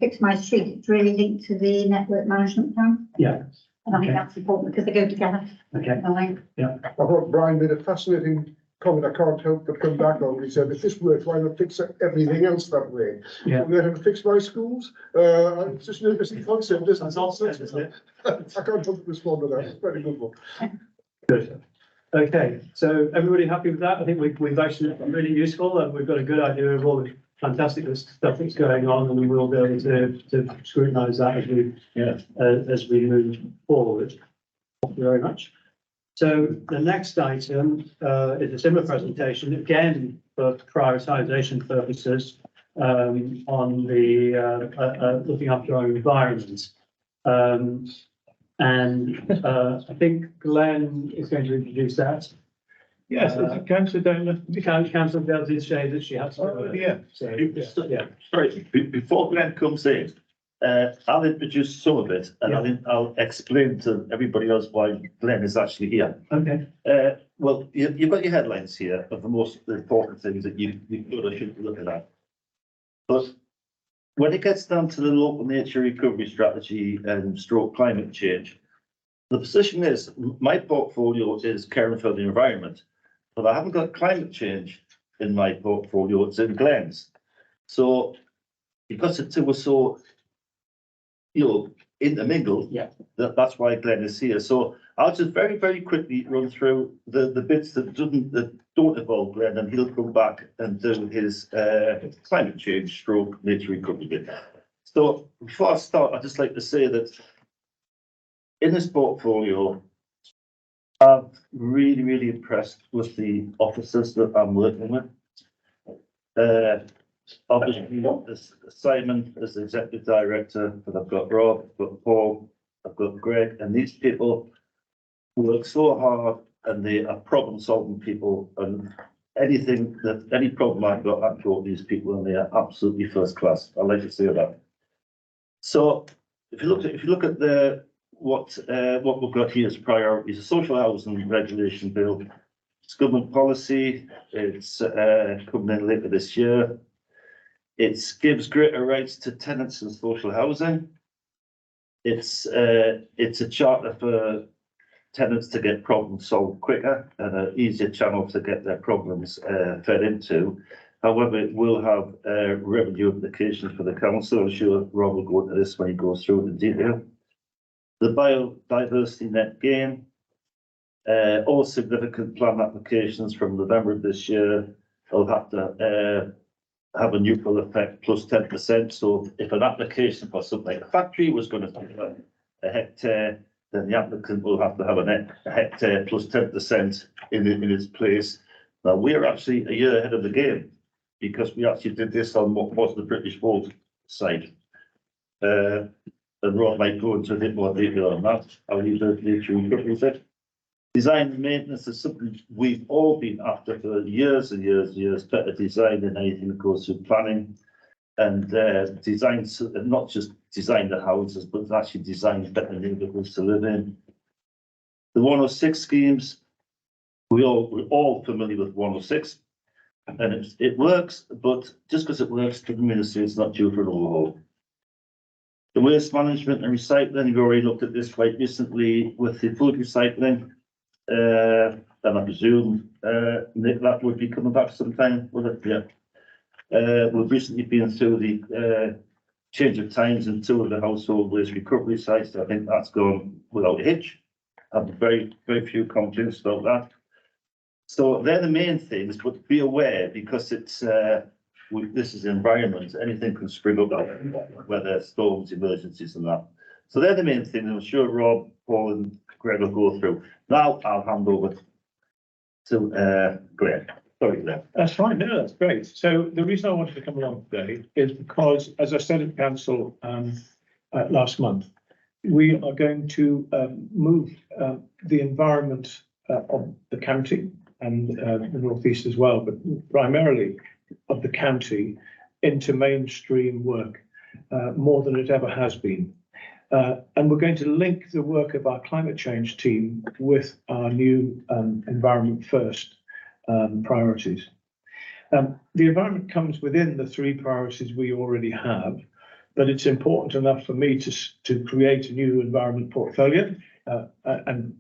Fix My Street, it's really linked to the network management plan. Yeah. And I think that's important because they go together. Okay. I thought Brian made a fascinating comment I can't help but come back on. He said, if this works, why not fix everything else that way? Yeah. We're going to fix my schools. It's just an interesting concept, isn't it? That's awesome, isn't it? I can't help but respond to that. It's a very good one. Good. Okay, so everybody happy with that? I think we've actually been really useful, and we've got a good idea of all the fantastic stuff that's going on, and we'll be able to scrutinise that as we move forward. Thank you very much. So the next item is a similar presentation, again for prioritisation purposes, on the looking after our environment. And I think Glenn is going to introduce that. Yes, Councillor Downer. Councillor Dale did say that she had to. Oh, yeah. So, yeah. Sorry, before Glenn comes in, I'll introduce some of it, and Yeah. I'll explain to everybody else why Glenn is actually here. Okay. Well, you've got your headlines here of the most important things that you could or should be looking at. But when it gets down to the local nature recovery strategy and stroke climate change, the position is my portfolio is caring for the environment, but I haven't got climate change in my portfolio, it's in Glenn's. So because the two are so, intermingled, that's why Glenn is here. So I'll just very, very quickly run through the bits that don't involve Glenn, and he'll come back and do his climate change stroke nature recovery bit. So before I start, I'd just like to say that in this portfolio, I'm really, really impressed with the officers that I'm working with. Obviously, there's Simon as the executive director, but I've got Rob, I've got Paul, I've got Greg, and these people work so hard, and they are problem-solving people. And any problem I've got, I've got these people, and they are absolutely first class. I like to say that. So if you look at what we've got here as priorities, the social housing regulation bill. It's government policy. It's coming in later this year. It gives greater rights to tenants in social housing. It's a charter for tenants to get problems solved quicker and an easier channel to get their problems fed into. However, it will have revenue implications for the council. I'm sure Rob will go into this when he goes through it in detail. The biodiversity net gain. All significant plan applications from November of this year will have to have a neutral effect plus 10%. So if an application for something like a factory was going to have a hectare, then the applicant will have to have a hectare plus 10% in its place. Now we're actually a year ahead of the game because we actually did this on what was the British Road site. And Rob might go into a bit more detail on that. I'll leave the nature recovery bit. Design and maintenance is something we've all been after for years and years and years. Better design than anything that goes through planning. And design, not just design the houses, but actually design better neighbourhoods to live in. The 106 schemes, we're all familiar with 106, and it works, but just because it works doesn't mean it's not due for an overhaul. The waste management and recycling, we already looked at this quite recently with the food recycling. And I presume Nick, that would be coming back sometime, will it? Yeah. We've recently been through the change of times in 2 of the household waste recovery sites. I think that's gone without a hitch. I have very few complaints about that. So they're the main things, but be aware because it's this is environment. Anything can spring up, whether storms, emergencies, and that. So they're the main things. I'm sure Rob, Paul, and Greg will go through. Now I'll hand over to Greg. Sorry, Greg. That's fine. No, that's great. So the reason I wanted to come along today is because, as I said at council last month, we are going to move the environment of the county and the North East as well, but primarily of the county into mainstream work more than it ever has been. And we're going to link the work of our climate change team with our new Environment First priorities. The environment comes within the 3 priorities we already have, but it's important enough for me to create a new environment portfolio, and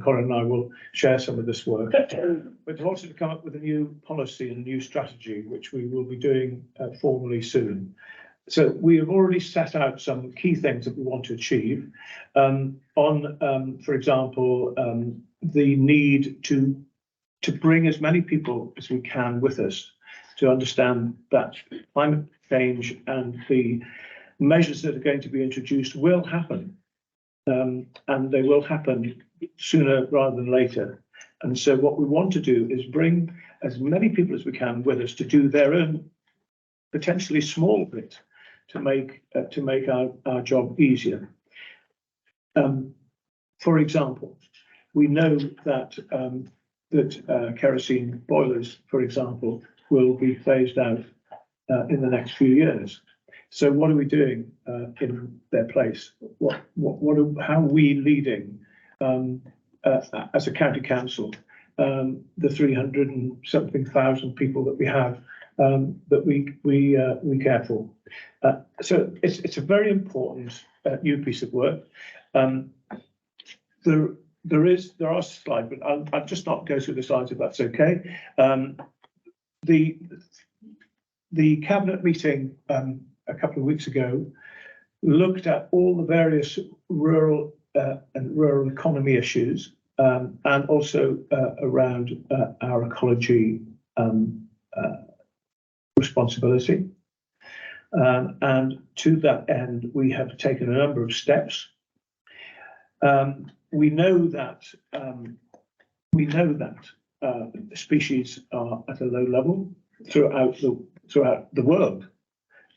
Colin and I will share some of this work, but also to come up with a new policy and new strategy, which we will be doing formally soon. So we have already set out some key things that we want to achieve for example, the need to bring as many people as we can with us to understand that climate change and the measures that are going to be introduced will happen, and they will happen sooner rather than later. And so what we want to do is bring as many people as we can with us to do their own potentially small bit to make our job easier. For example, we know that kerosene boilers, for example, will be phased out in the next few years. So what are we doing in their place? How are we leading as a county council the 300 and something thousand people that we have that we care for? So it's a very important new piece of work. There are slides, but I'll just not go through the slides if that's okay. The cabinet meeting a couple of weeks ago looked at all the various rural and rural economy issues, and also around our ecology responsibility. And to that end, we have taken a number of steps. We know that species are at a low level throughout the world,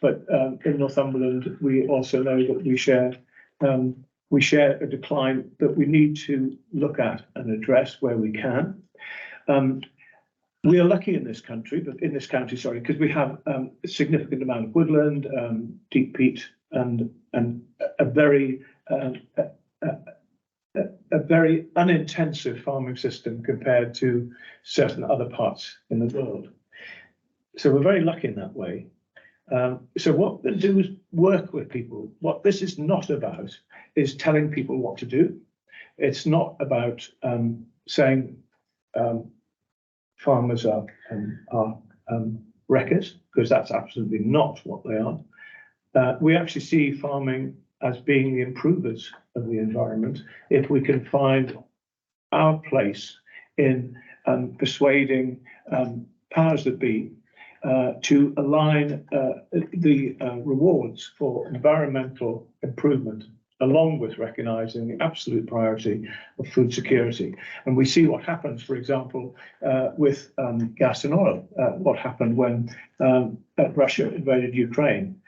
but in Northumberland, we also know that we share a decline that we need to look at and address where we can. We are lucky in this country, because we have a significant amount of woodland, deep peat, and a very unintensive farming system compared to certain other parts in the world. So we're very lucky in that way. So what we do is work with people. What this is not about is telling people what to do. It's not about saying farmers are wreckers, because that's absolutely not what they are. We actually see farming as being the improvers of the environment if we can find our place in persuading powers that be to align the rewards for environmental improvement along with recognising the absolute priority of food security. And we see what happens, for example, with gas and oil, what happened when Russia invaded Ukraine.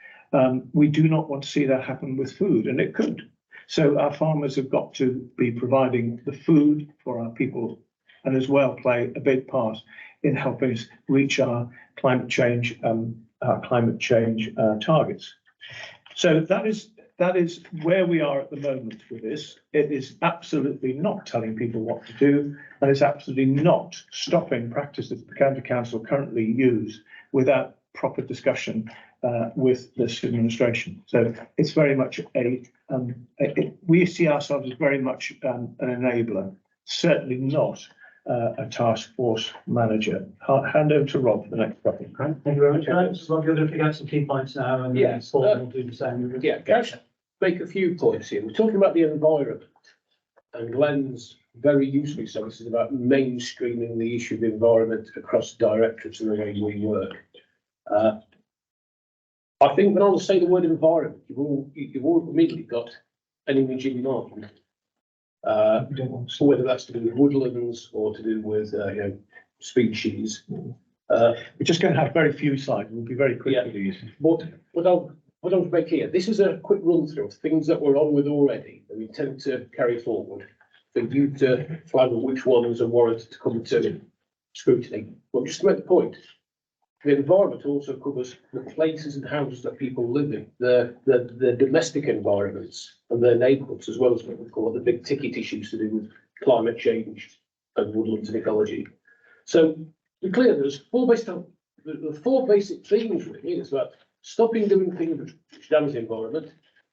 We do not want to see that happen with food, and it could. So our farmers have got to be providing the food for our people and as well play a big part in helping us reach our climate change targets. So that is where we are at the moment with this. It is absolutely not telling people what to do, and it's absolutely not stopping practice that the county council currently use without proper discussion with this administration. So it's very much we see ourselves as very much an enabler, certainly not a task force manager. I'll hand over to Rob for the next topic. Thank you very much. Rob, you're going to pick out some key points now, and Yeah, Paul will do the same. Yeah, can I just make a few points here? We're talking about the environment, and Glenn's very usefully so this is about mainstreaming the issue of the environment across directorates and the way we work. I think when I say the word environment, you've all immediately got an image in mind. Whether that's to do with woodlands or to do with species. We're just going to have very few slides. We'll be very quick with these. What I'll make here, this is a quick run through of things that we're on with already that we intend to carry forward for you to flag which ones are warranted to come to scrutiny. But just to make the point, the environment also covers the places and houses that people live in, the domestic environments and their neighbourhoods, as well as what we call the big ticket issues to do with climate change and woodlands and ecology. So to be clear, there's the four basic themes really. It's about stopping doing things which damage the environment,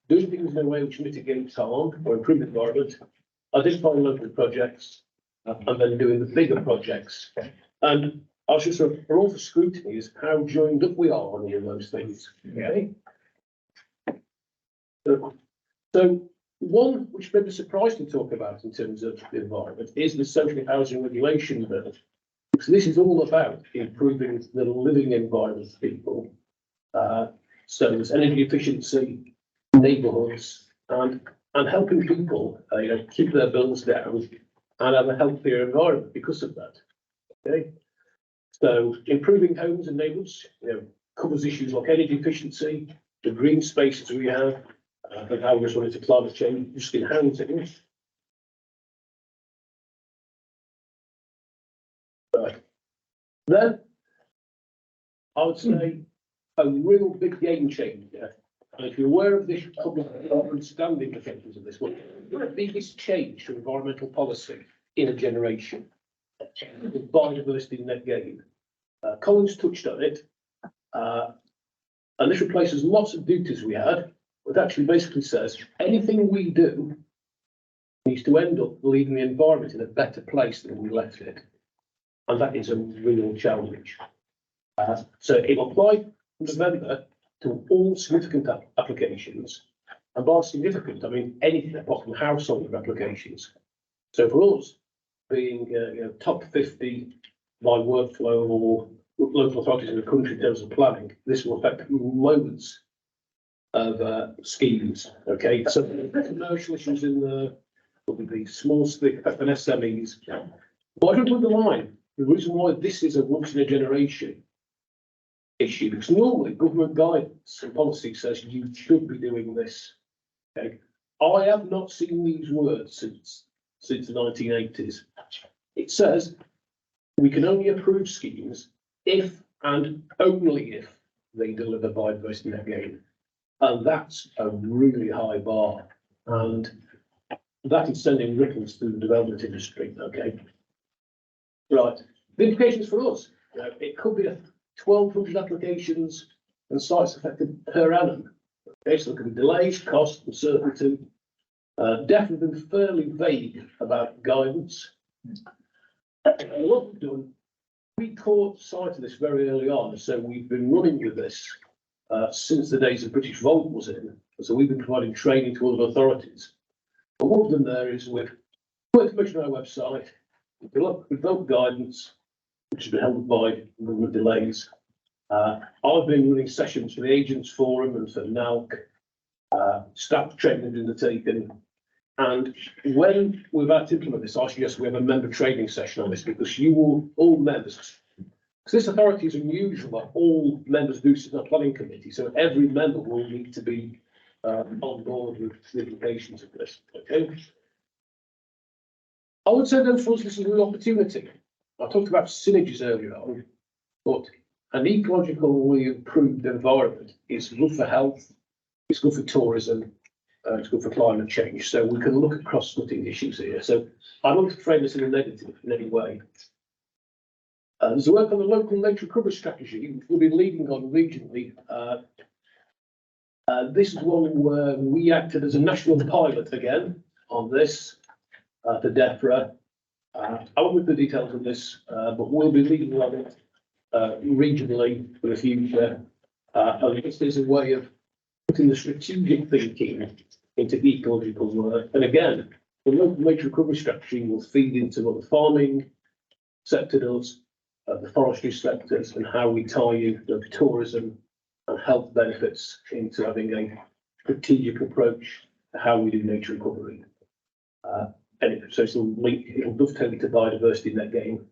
doing things in a way which mitigates harm or improve the environment, identifying local projects, and then doing the bigger projects. And I was just sort of, for all the scrutiny is how joined up we are on any of those things. Okay. So one which may be surprised to talk about in terms of the environment is the social housing regulation bill. So this is all about improving the living environment of people. So there's energy efficiency, neighbourhoods, and helping people keep their bills down and have a healthier environment because of that. Okay. So improving homes and neighbourhoods, covers issues like energy efficiency, the green spaces we have, and how we're responding to climate change, just in housing. Right. Then I would say a real big game changer. And if you're aware of this public understanding the implications of this one, the biggest change to environmental policy in a generation. The biodiversity net gain. Colin's touched on it, and this replaces lots of duties we had. It actually basically says anything we do needs to end up leaving the environment in a better place than we left it, and that is a real challenge. So it will apply from November to all significant applications, and by significant I mean anything apart from household applications. So for us, being top 50 by workflow or local authorities in the country in terms of planning, this will affect loads of schemes. Okay, so the commercial issues in the small stick and SMEs. But I don't underline the reason why this is a once in a generation issue, because normally government guidance and policy says you should be doing this. Okay, I have not seen these words since the 1980s. It says we can only approve schemes if and only if they deliver biodiversity net gain. And that's a really high bar. And that is sending ripples through the development industry. Okay. Right. The implications for us, it could be 1,200 applications and sites affected per annum. Okay, so there could be delays, cost, uncertainty. Definitely been fairly vague about guidance. What we've done, we caught sight of this very early on, so we've been running with this since the days of British Volt was in. So we've been providing training to other authorities. But what we've done there is we've put information on our website, we've developed guidance, which has been held by government delays. I've been running sessions for the Agents Forum and for NALC. Staff training has been undertaken. And when we're about to implement this, I suggest we have a member training session on this, because you will, all members, because this authority is unusual that all members do sit on a planning committee, so every member will need to be on board with the implications of this. Okay. I would say though, for us, this is an opportunity. I talked about synergies earlier on, but an ecologically improved environment is good for health, it's good for tourism, it's good for climate change. So we can look at cross-cutting issues here. So I don't want to frame this in a negative in any way. There's work on the local nature recovery strategy, which we've been leading on regionally. This is one where we acted as a national pilot again on this for DEFRA. I won't go into the details of this, but we'll be leading on it regionally for the future. And this is a way of putting the strategic thinking into ecological work. And again, the local nature recovery strategy will feed into what the farming sector does, the forestry sectors, and how we tie in the tourism and health benefits into having a strategic approach to how we do nature recovery. Anyway, so it'll dovetail into biodiversity in that game.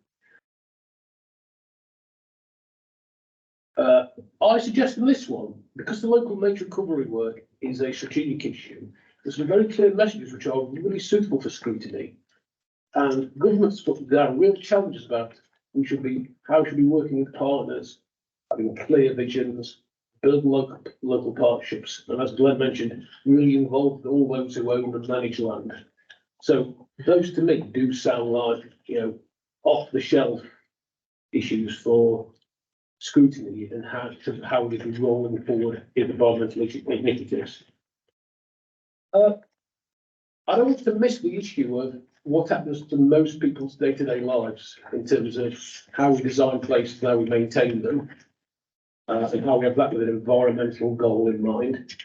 I suggest in this one, because the local nature recovery work is a strategic issue, there's some very clear messages which are really suitable for scrutiny. And government's put down real challenges about how should be working with partners, having clear visions, build local partnerships, and as Glenn mentioned, really involve all those who own and manage land. So those to me do sound like, off the shelf issues for scrutiny and how we can rolling forward in environmental initiatives. I don't want to miss the issue of what happens to most people's day-to-day lives in terms of how we design places, how we maintain them, and how we have that with an environmental goal in mind.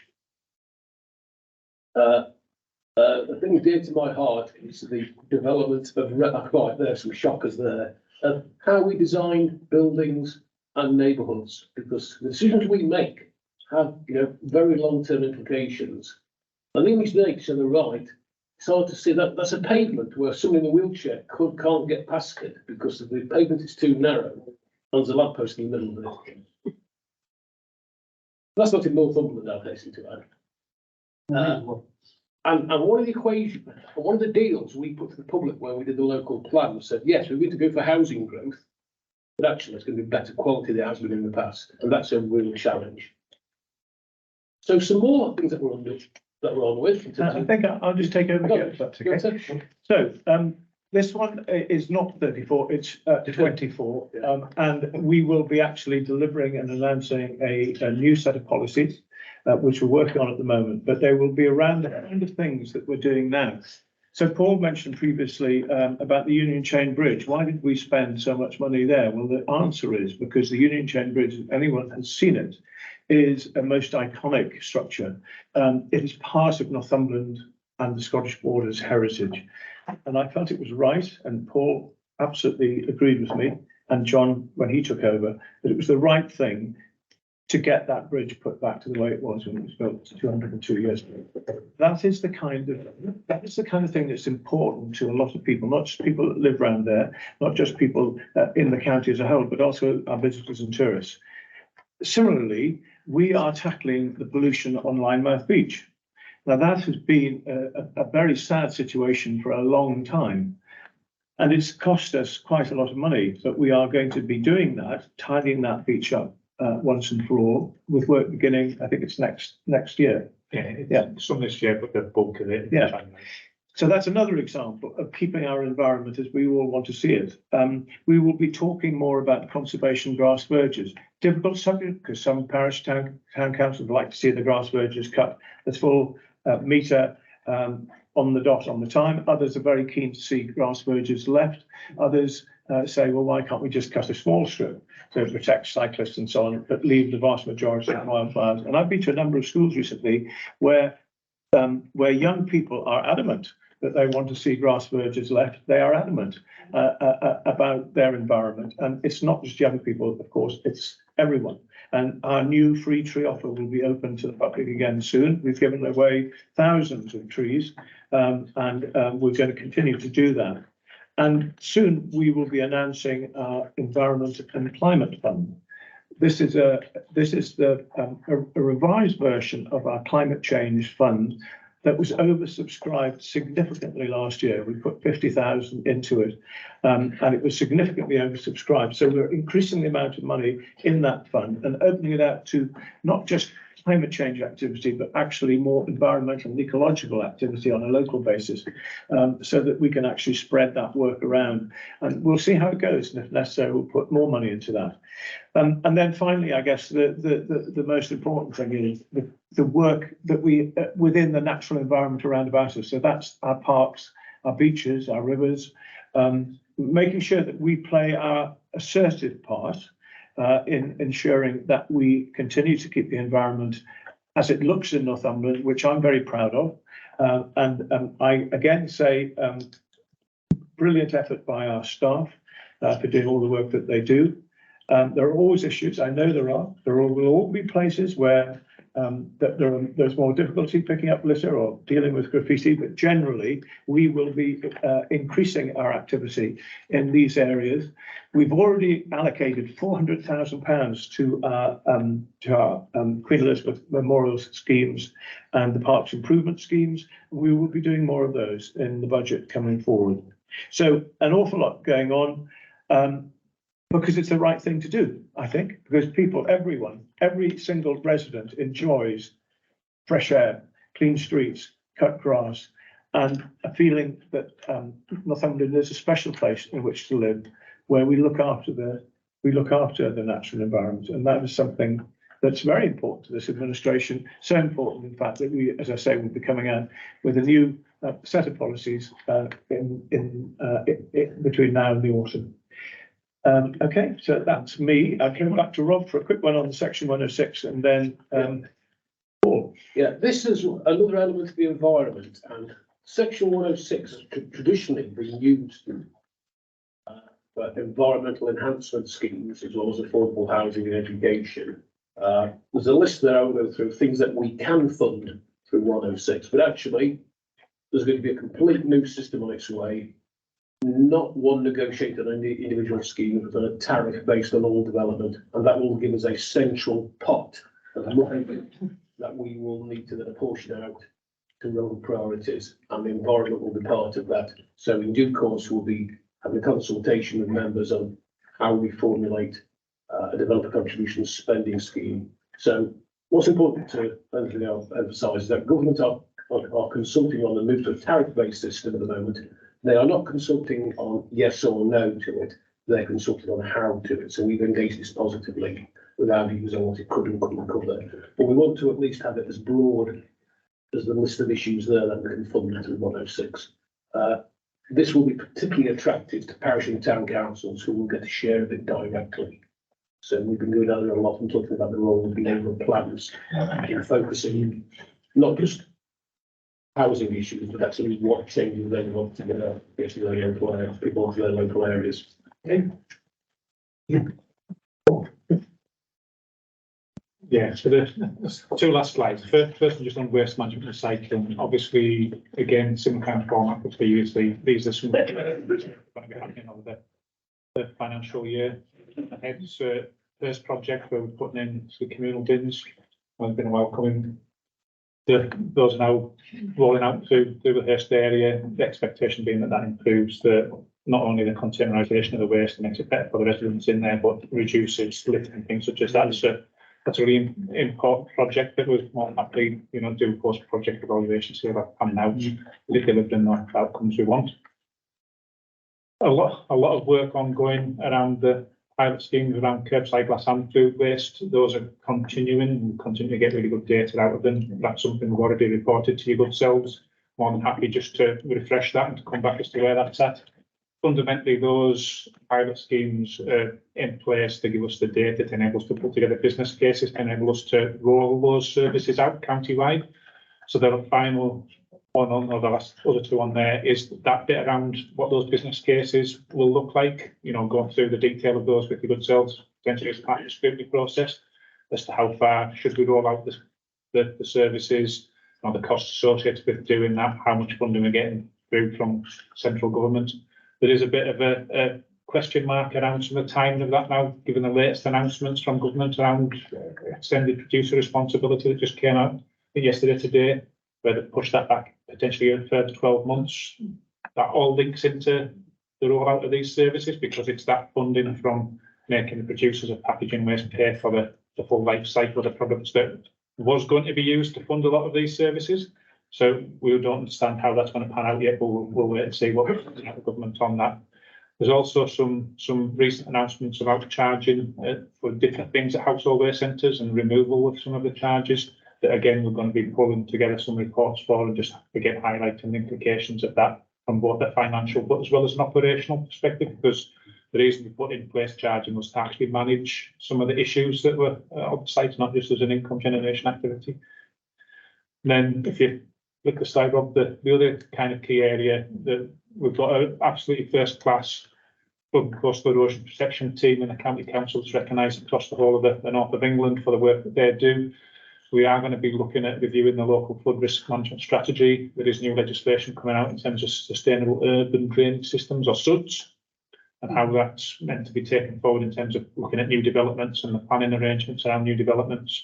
The thing dear to my heart is the development of, there's some shockers there, of how we design buildings and neighbourhoods, because the decisions we make have, very long-term implications. And in these days on the right, it's hard to see that that's a pavement where someone in a wheelchair can't get past it because the pavement is too narrow. And there's a lamppost in the middle of it. That's not in Northumberland, I'm hastening to add. And one of the equations, one of the deals we put to the public when we did the local plan said, yes, we're going to go for housing growth, but actually it's going to be better quality than it has been in the past. And that's a real challenge. So some more things that we're on with. I think I'll just take over here, if that's okay. So this one is not 34, it's 24. And we will be actually delivering and announcing a new set of policies, which we're working on at the moment, but they will be around the kind of things that we're doing now. So Paul mentioned previously about the Union Chain Bridge. Why did we spend so much money there? Well, the answer is because the Union Chain Bridge, if anyone has seen it, is a most iconic structure. It is part of Northumberland and the Scottish Borders heritage. And I felt it was right, and Paul absolutely agreed with me, and John, when he took over, that it was the right thing to get that bridge put back to the way it was when it was built 202 years ago. That is the kind of thing that's important to a lot of people, not just people that live around there, not just people in the county as a whole, but also our visitors and tourists. Similarly, we are tackling the pollution on Lynemouth Beach. Now, that has been a very sad situation for a long time, and it's cost us quite a lot of money, but we are going to be doing that, tidying that beach up once and for all, with work beginning, I think it's next year. Some this year, but the bulk of it. Yeah. So that's another example of keeping our environment as we all want to see it. We will be talking more about conservation grass verges. Difficult subject because some parish town councils would like to see the grass verges cut the full metre on the dot on the time. Others are very keen to see grass verges left. Others say, well, why can't we just cut a small strip to protect cyclists and so on, but leave the vast majority of wildflowers? And I've been to a number of schools recently where young people are adamant that they want to see grass verges left. They are adamant about their environment. And it's not just young people, of course, it's everyone. And our new free tree offer will be open to the public again soon. We've given away thousands of trees, and we're going to continue to do that. And soon we will be announcing our Environment and Climate Fund. this is a revised version of our climate change fund that was oversubscribed significantly last year. We put 50,000 into it, and it was significantly oversubscribed. So we're increasing the amount of money in that fund and opening it out to not just climate change activity, but actually more environmental and ecological activity on a local basis, so that we can actually spread that work around. And we'll see how it goes, and if necessary, we'll put more money into that. And then finally, I guess the most important thing is the work that we within the natural environment around about us. So that's our parks, our beaches, our rivers, making sure that we play our assertive part in ensuring that we continue to keep the environment as it looks in Northumberland, which I'm very proud of. I again say brilliant effort by our staff for doing all the work that they do. There are always issues. I know there are. There will all be places where there's more difficulty picking up litter or dealing with graffiti, but generally we will be increasing our activity in these areas. We've already allocated £400,000 to our Queen Elizabeth Memorial schemes and the parks improvement schemes. We will be doing more of those in the budget coming forward. So an awful lot going on. Because it's the right thing to do, I think, because people, everyone, every single resident enjoys fresh air, clean streets, cut grass, and a feeling that Northumberland is a special place in which to live, where we look after the natural environment, and that is something that's very important to this administration. So important, in fact, that we, as I say, will be coming out with a new set of policies between now and the autumn. Okay, so that's me. I'll come back to Rob for a quick one on section 106 and then Paul. Yeah, this is another element of the environment, and section 106 has traditionally been used for environmental enhancement schemes as well as affordable housing and education. There's a list there I'll go through things that we can fund through 106, but actually there's going to be a complete new system on its way. Not one negotiated on the individual scheme, but a tariff based on all development, and that will give us a central pot of money that we will need to then apportion out to relevant priorities, and the environment will be part of that. So in due course, we'll be having a consultation with members on how we formulate a developer contribution spending scheme. So what's important to emphasise is that government are consulting on the move to a tariff-based system at the moment. They are not consulting on yes or no to it. They're consulting on how to it. So we've engaged this positively with our views on what it could and couldn't cover. But we want to at least have it as broad as the list of issues there that we can fund through 106. This will be particularly attractive to parish and town councils who will get a share of it directly. So we've been going down there a lot and talking about the role of behavioural plans in focusing not just housing issues, but actually what changes they want to get to their local areas, people to their local areas. Okay. Yeah, so the two last slides. First one just on waste management recycling. Obviously, again, similar kind of format as previously. These are some going to be happening over the financial year ahead. So first project where we're putting in the communal bins. It's been a while coming. Those are now rolling out through the Hurst area. The expectation being that improves not only the containerisation of the waste and makes it better for the residents in there, but reduces litter and things such as that. So that's a really important project that was more happily, do post-project evaluation, see how that's panning out, if delivered and the outcomes we want. A lot of work ongoing around the pilot schemes around curbside glass and food waste. Those are continuing and continue to get really good data out of them. That's something we've already reported to your good selves. More than happy just to refresh that and to come back as to where that's at. Fundamentally, those pilot schemes are in place to give us the data to enable us to put together business cases, to enable us to roll those services out countywide. So the final one on, or the last other two on there, is that bit around what those business cases will look like, going through the detail of those with your good selves, potentially as part of the scrutiny process, as to how far should we roll out the services, the costs associated with doing that, how much funding we're getting through from central government. There is a bit of a question mark around some of the timing of that now, given the latest announcements from government around extended producer responsibility that just came out yesterday, today, where they pushed that back potentially a further 12 months. That all links into the rollout of these services, because it's that funding from making the producers of packaging waste pay for the full life cycle of the products that was going to be used to fund a lot of these services. So we don't understand how that's going to pan out yet, but we'll wait and see what comes out of the government on that. There's also some recent announcements about charging for different things at household waste centres and removal of some of the charges that, again, we're going to be pulling together some reports for and just again highlighting the implications of that from both a financial but as well as an operational perspective, because the reason we put in place charging was to actually manage some of the issues that were on site, not just as an income generation activity. And then if you look aside, Rob, the other kind of key area that we've got an absolutely first class flood and coastal erosion protection team in the county councils recognised across the whole of the north of England for the work that they do. We are going to be looking at reviewing the local flood risk management strategy. There is new legislation coming out in terms of sustainable urban drainage systems, or SUDS, and how that's meant to be taken forward in terms of looking at new developments and the planning arrangements around new developments.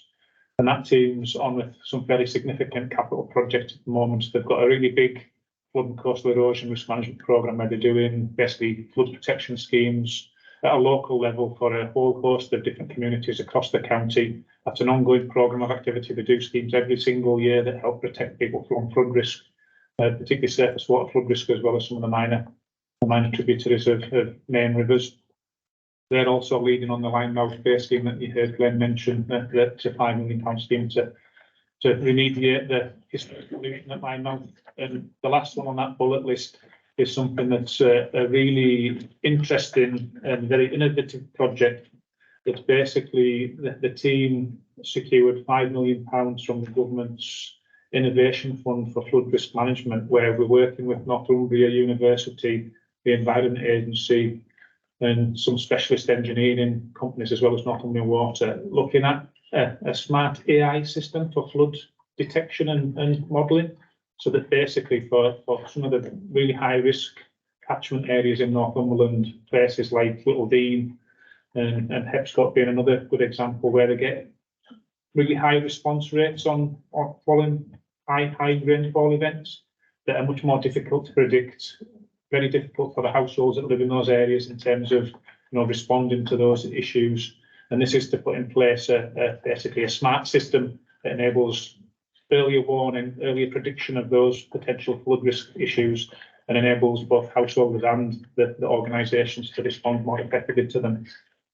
And that team's on with some fairly significant capital projects at the moment. They've got a really big flood and coastal erosion risk management programme where they're doing basically flood protection schemes at a local level for a whole host of different communities across the county. That's an ongoing programme of activity. They do schemes every single year that help protect people from flood risk, particularly surface water flood risk, as well as some of the minor tributaries of main rivers. They're also leading on the Linemouth Bay scheme that you heard Glenn mention, that's a £5 million scheme to remediate the historic pollution at Linemouth. And the last one on that bullet list is something that's a really interesting and very innovative project. It's basically the team secured £5 million from the government's innovation fund for flood risk management, where we're working with Northumbria University, the Environment Agency, and some specialist engineering companies, as well as Northumbria Water, looking at a smart AI system for flood detection and modelling. So that basically for some of the really high risk catchment areas in Northumberland, places like Little Dean and Hepscott being another good example, where they get really high response rates on following high rainfall events that are much more difficult to predict, very difficult for the households that live in those areas in terms of responding to those issues. And this is to put in place basically a smart system that enables earlier warning, earlier prediction of those potential flood risk issues, and enables both householders and the organisations to respond more effectively to them.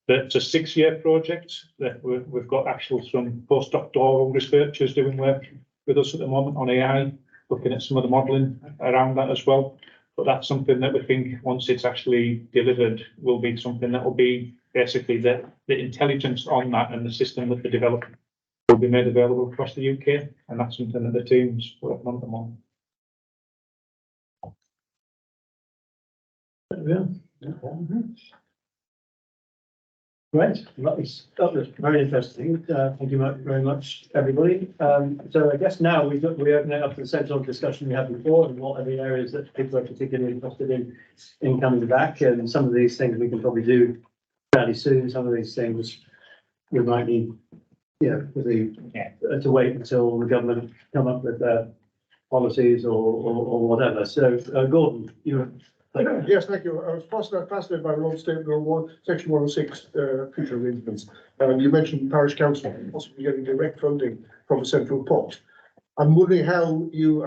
It's a 6-year project that we've got actually some postdoctoral researchers doing work with us at the moment on AI, looking at some of the modelling around that as well. But that's something that we think, once it's actually delivered, will be something that will be basically the intelligence on that, and the system that they're developing will be made available across the UK. And that's something that the team's working on at the moment. Great, that was very interesting. Thank you very much, everybody. So I guess now we open it up to the central discussion we had before, and what are the areas that people are particularly interested in coming back. And some of these things we can probably do fairly soon. Some of these things we might need, to wait until the government come up with their policies or whatever. So Gordon, Yes, thank you. I was fascinated by Rob's statement on section 106, future arrangements. You mentioned parish council possibly getting direct funding from a central pot. I'm wondering how you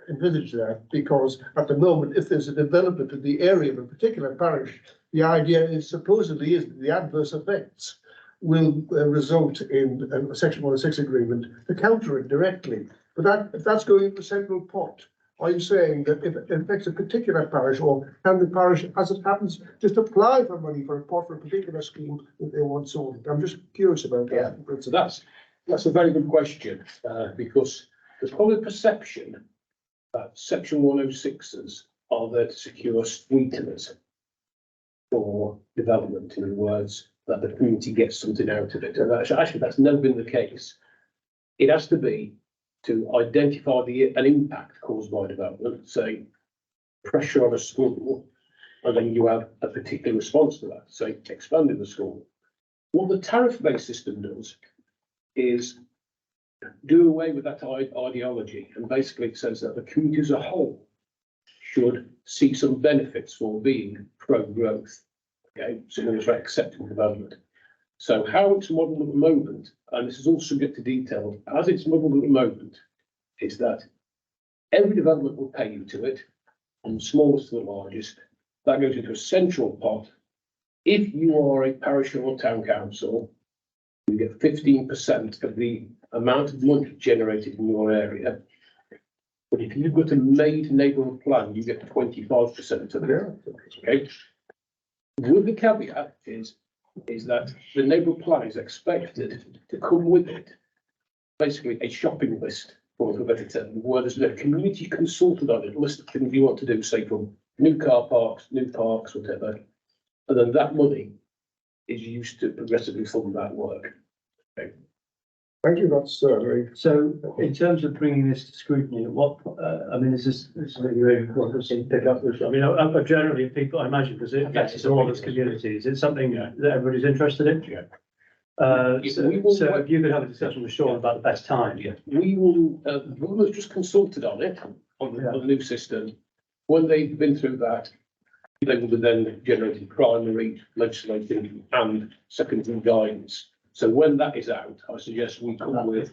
envisage that, because at the moment, if there's a development in the area of a particular parish, the idea is supposedly that the adverse effects will result in a section 106 agreement to counter it directly. But if that's going into a central pot, are you saying that if it affects a particular parish, or can the parish, as it happens, just apply for money for a pot for a particular scheme that they want sorted? I'm just curious about that. So that's a very good question, because there's probably a perception that section 106s are there to secure sweeteners for development, in other words, that the community gets something out of it. And actually, that's never been the case. It has to be to identify an impact caused by development, say pressure on a school, and then you have a particular response to that, say expanding the school. What the tariff-based system does is do away with that ideology, and basically it says that the community as a whole should see some benefits for being pro-growth. Okay, so it's very accepting development. So how it's modelled at the moment, and this is all subject to detail, as it's modelled at the moment, is that every development will pay you to it, from the smallest to the largest. That goes into a central pot. If you are a parish or town council, you get 15% of the amount of money generated in your area. But if you've got a made neighbourhood plan, you get 25% of it. Okay. With the caveat is that the neighbourhood plan is expected to come with it, basically a shopping list, for a better term, where there's a community consulted on it, list of things you want to do, say from new car parks, new parks, whatever. And then that money is used to progressively fund that work. Okay. Thank you, that's very. So in terms of bringing this to scrutiny, what, I mean, this is something you really want to pick up with. I mean, generally people, I imagine, because it affects us all as communities, it's something that everybody's interested in. Yeah. So if you could have a discussion with Sean about the best time. Yeah, we will, we've just consulted on it, on the new system. When they've been through that, they will then generate primary legislative and secondary guidance. So when that is out, I suggest we come with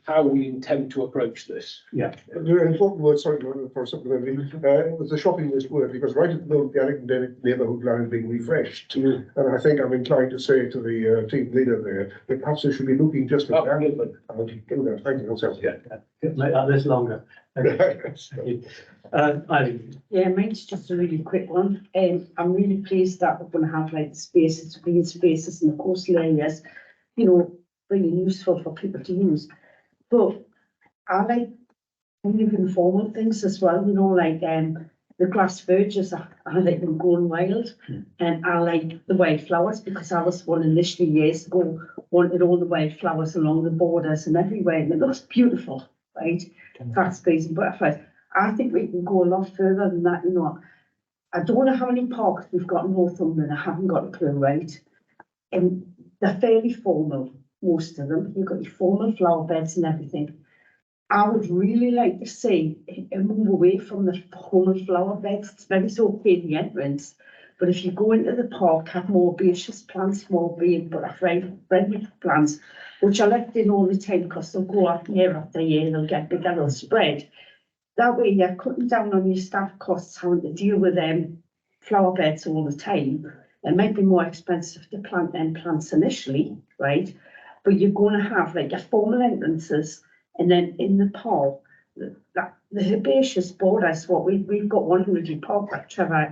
how we intend to approach this. Yeah. The important word, sorry for supplementary, was the shopping list word, because right at the moment, the academic neighbourhood plan is being refreshed. And I think I'm inclined to say to the team leader there, that perhaps they should be looking just at that. Thank you, myself. Yeah. Make that list longer. Yeah, mine's just a really quick one. I'm really pleased that we're going to have like spaces, green spaces in the coastal areas, you know, really useful for people to use. But I like kind of informal things as well, you know, like the grass verges, I like them going wild. And I like the wildflowers, because I was one initially years ago, wanted all the wildflowers along the borders and everywhere, and it looks beautiful, right? That's and butterflies. I think we can go a lot further than that, you know. I don't know how many parks we've got in Northumberland, I haven't got a clue, right? And they're fairly formal, most of them. You've got your formal flower beds and everything. I would really like to see a move away from the formal flower beds. It's very okay in the entrance, but if you go into the park, have more herbaceous plants, more butterfly plants, which are left in all the time because they'll go up year after year, they'll get bigger, they'll spread. That way you're cutting down on your staff costs having to deal with flower beds all the time. It might be more expensive to plant them plants initially, right? But you're going to have like your formal entrances, and then in the park, the herbaceous borders, what we've got one Ridley Park that Trevor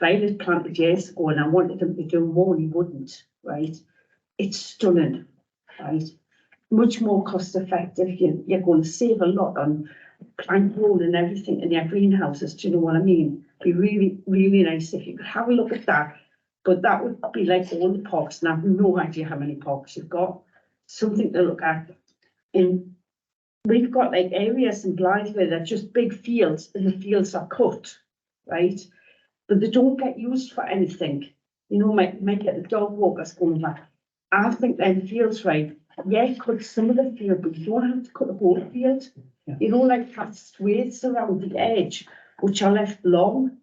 Violet planted years ago, and I wanted him to do more, and he wouldn't, right? It's stunning, right? Much more cost effective. You're going to save a lot on plant roll and everything in your greenhouses. Do you know what I mean? Be really, really nice if you could have a look at that. But that would be like all the parks, and I have no idea how many parks you've got. Something to look at. And we've got like areas in Blythe where they're just big fields, and the fields are cut, right? But they don't get used for anything. You know, might get the dog walkers going back. I think them fields, right? Yeah, cut some of the field, but you don't have to cut the whole field. Yeah. You know, like have swathes around the edge, which are left long.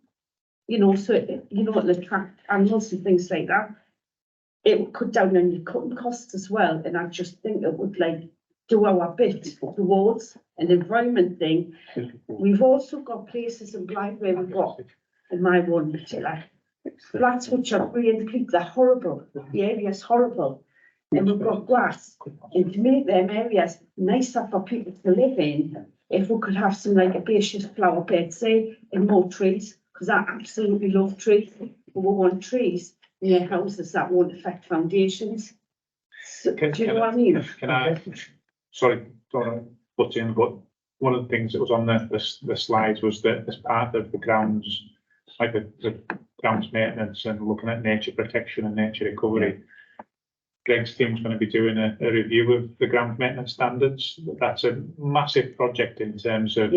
You know, so you know, it'll attract animals and things like that. It would cut down on your cutting costs as well, and I just think it would like do our bit towards an environment thing. We've also got places in Blythe where we've got, in my one particular, flats which are green creek, they're horrible. The area's horrible. And we've got grass. And to make them areas nicer for people to live in, if we could have some like herbaceous flower beds, say, and more trees, because I absolutely love trees. But we want trees near houses that won't affect foundations. So, do you know what I mean? Can I, sorry, don't want to butt in, but one of the things that was on the slides was that as part of the grounds, like the grounds maintenance and looking at nature protection and nature recovery, Greg's team's going to be doing a review of the ground maintenance standards. That's a massive project in terms of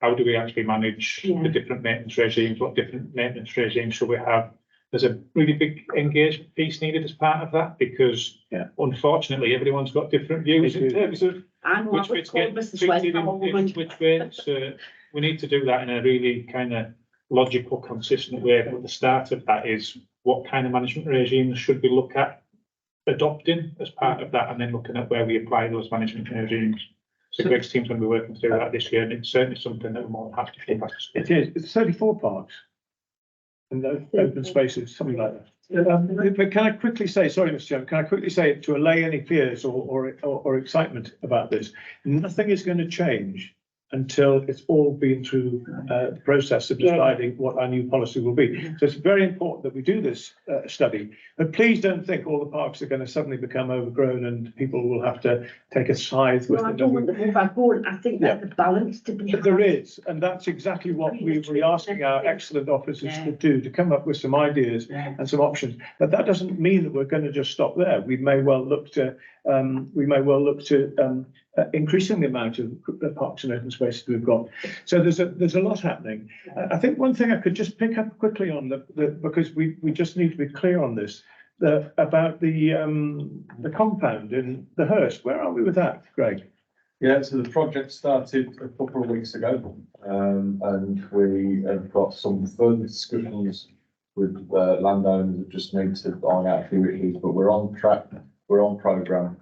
how do we actually manage Yeah. the different maintenance regimes? What different maintenance regimes should we have? There's a really big engagement piece needed as part of that, because unfortunately, everyone's got different views in terms of I know, which I would bits call get this as well, treated I'm a in woman. which way. So we need to do that in a really kind of logical, consistent way. But the start of that is what kind of management regimes should we look at adopting as part of that, and then looking at where we apply those management regimes. So Greg's team's going to be working through that this year, and it's certainly something that we're more than happy to take back. It is, it's 34 parks. And those open spaces, something like that. But can I quickly say, sorry, Mr. Chairman, can I quickly say, to allay any fears or excitement about this, nothing is going to change until it's all been through the process of deciding what our new policy will be. So it's very important that we do this study. But please don't think all the parks are going to suddenly become overgrown and people will have to take a scythe with No, I them. don't want to move back forward. I think that the balance to be. But there is, and that's exactly what we were asking our excellent officers to do, to come up with some ideas and some options. But that doesn't mean that we're going to just stop there. We may well look to increasing the amount of parks and open spaces we've got. So there's a lot happening. I think one thing I could just pick up quickly on because we just need to be clear on this, about the compound in the Hurst. Where are we with that, Greg? Yeah, so the project started a couple of weeks ago, and we have got some further discussions with landowners that just need to iron out a few issues, but we're on track, we're on programme.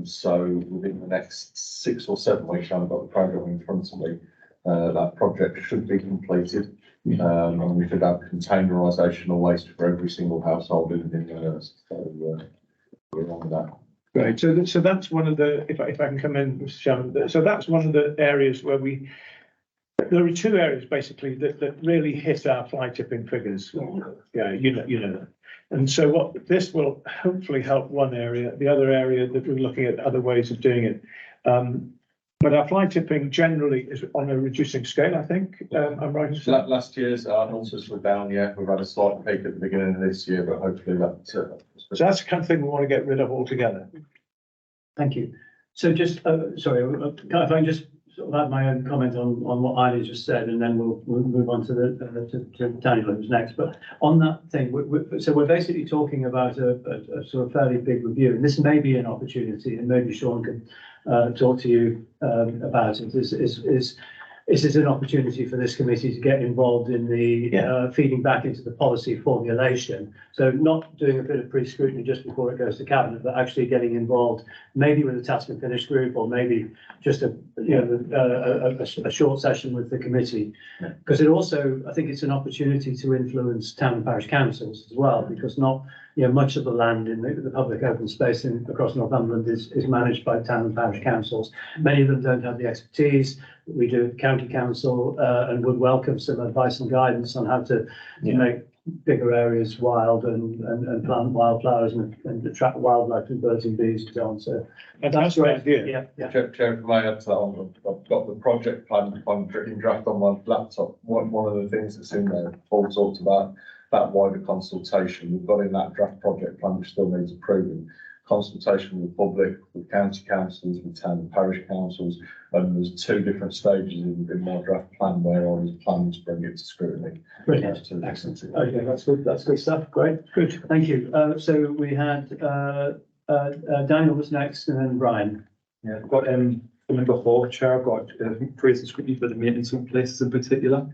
So within the next 6 or 7 weeks, I've got the programme in front of me. That project should be completed, and we should have containerisation of waste for every single household in the Hurst. So we're on that. Great. So that's one of the, if I can come in, Mr. Chairman, so that's one of the areas where there are 2 areas basically that really hit our fly tipping figures. Yeah, you know that. And so what this will hopefully help one area, the other area that we're looking at other ways of doing it. But our fly tipping generally is on a reducing scale, I think. I'm right. So last year's numbers were down, yeah. We've had a slight peak at the beginning of this year, but hopefully that. So that's the kind of thing we want to get rid of altogether. Thank you. So just, sorry, if I can just sort of add my own comment on what Eileen just said, and then we'll move on to to Daniel, who's next. But on that thing, so we're basically talking about a sort of fairly big review, and this may be an opportunity, and maybe Sean can talk to you about it. Is it an opportunity for this committee to get involved in the feeding back into the policy formulation? So not doing a bit of pre-scrutiny just before it goes to cabinet, but actually getting involved, maybe with a task and finish group, or maybe just a short session with the committee. Because it also, I think it's an opportunity to influence town and parish councils as well, because not much of the land in the public open space across Northumberland is managed by town and parish councils. Many of them don't have the expertise. We do at county council, and would welcome some advice and guidance on how to make bigger areas wild and plant wildflowers and attract wildlife and birds and bees and so on. So that's great. Yeah. Chair, if I may add to that, I've got the project plan in draft on my laptop. One of the things that's in there, Paul talked about that wider consultation. We've got in that draft project plan, which still needs approving, consultation with the public, with county councils, with town and parish councils, and there's 2 different stages in my draft plan where I was planning to bring it to scrutiny. Brilliant. Excellent. Okay, that's good. That's good stuff. Great. Good. Thank you. So we had Daniel was next, and then Brian. Yeah, I've got number 4, Chair. I've got praise and scrutiny for the maintenance of places in particular.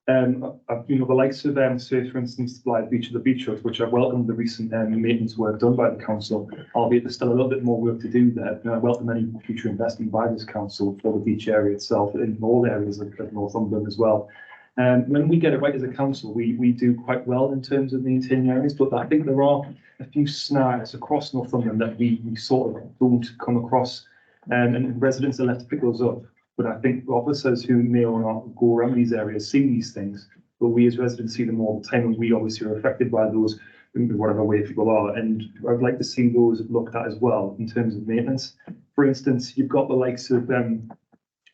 I've the likes of say for instance Blythe Beach of the Beach Road, which I welcome the recent maintenance work done by the council, albeit there's still a little bit more work to do there. I welcome any future investment by this council for the beach area itself in all areas of Northumberland as well. When we get it right as a council, we do quite well in terms of maintaining areas, but I think there are a few snags across Northumberland that we sort of don't come across, and residents are left to pick those up. But I think officers who may or not go around these areas see these things, but we as residents see them all the time, and we obviously are affected by those in whatever way people are. And I'd like to see those looked at as well in terms of maintenance. For instance, you've got the likes of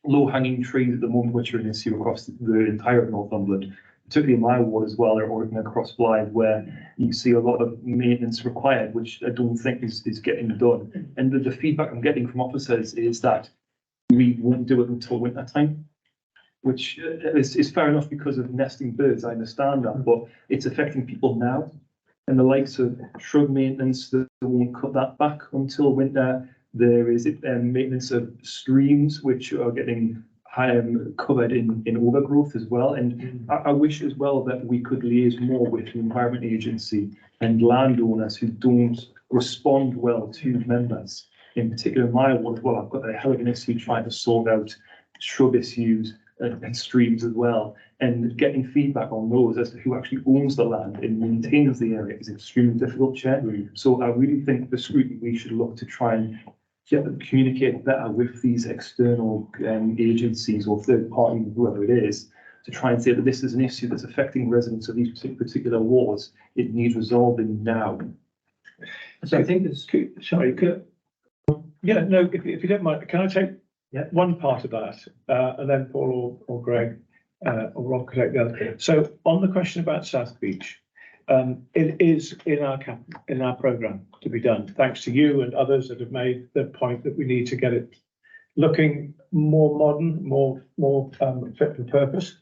low-hanging trees at the moment, which are an issue across the entire of Northumberland, particularly in my ward as well, or even across Blythe, where you see a lot of maintenance required, which I don't think is getting done. And the feedback I'm getting from officers is that we won't do it until winter time. which is fair enough because of nesting birds, I understand that, but it's affecting people now. And the likes of shrub maintenance, they won't cut that back until winter. There is maintenance of streams, which are getting covered in overgrowth as well. And I wish as well that we could liaise more with the Environment Agency and landowners who don't respond well to members. In particular, in my ward, well, I've got a hell of an issue trying to sort out shrub issues and streams as well. And getting feedback on those as to who actually owns the land and maintains the area is extremely difficult, Chair. So I really think the scrutiny, we should look to try and communicate better with these external agencies or third party, whoever it is, to try and say that this is an issue that's affecting residents of these particular wards. It needs resolving now. So I think it's, Sorry, yeah, no, if you don't mind, can I take one part of that, and then Paul or Greg or Rob can take the other. So on the question about South Beach, it is in our programme to be done, thanks to you and others that have made the point that we need to get it looking more modern, more fit for purpose.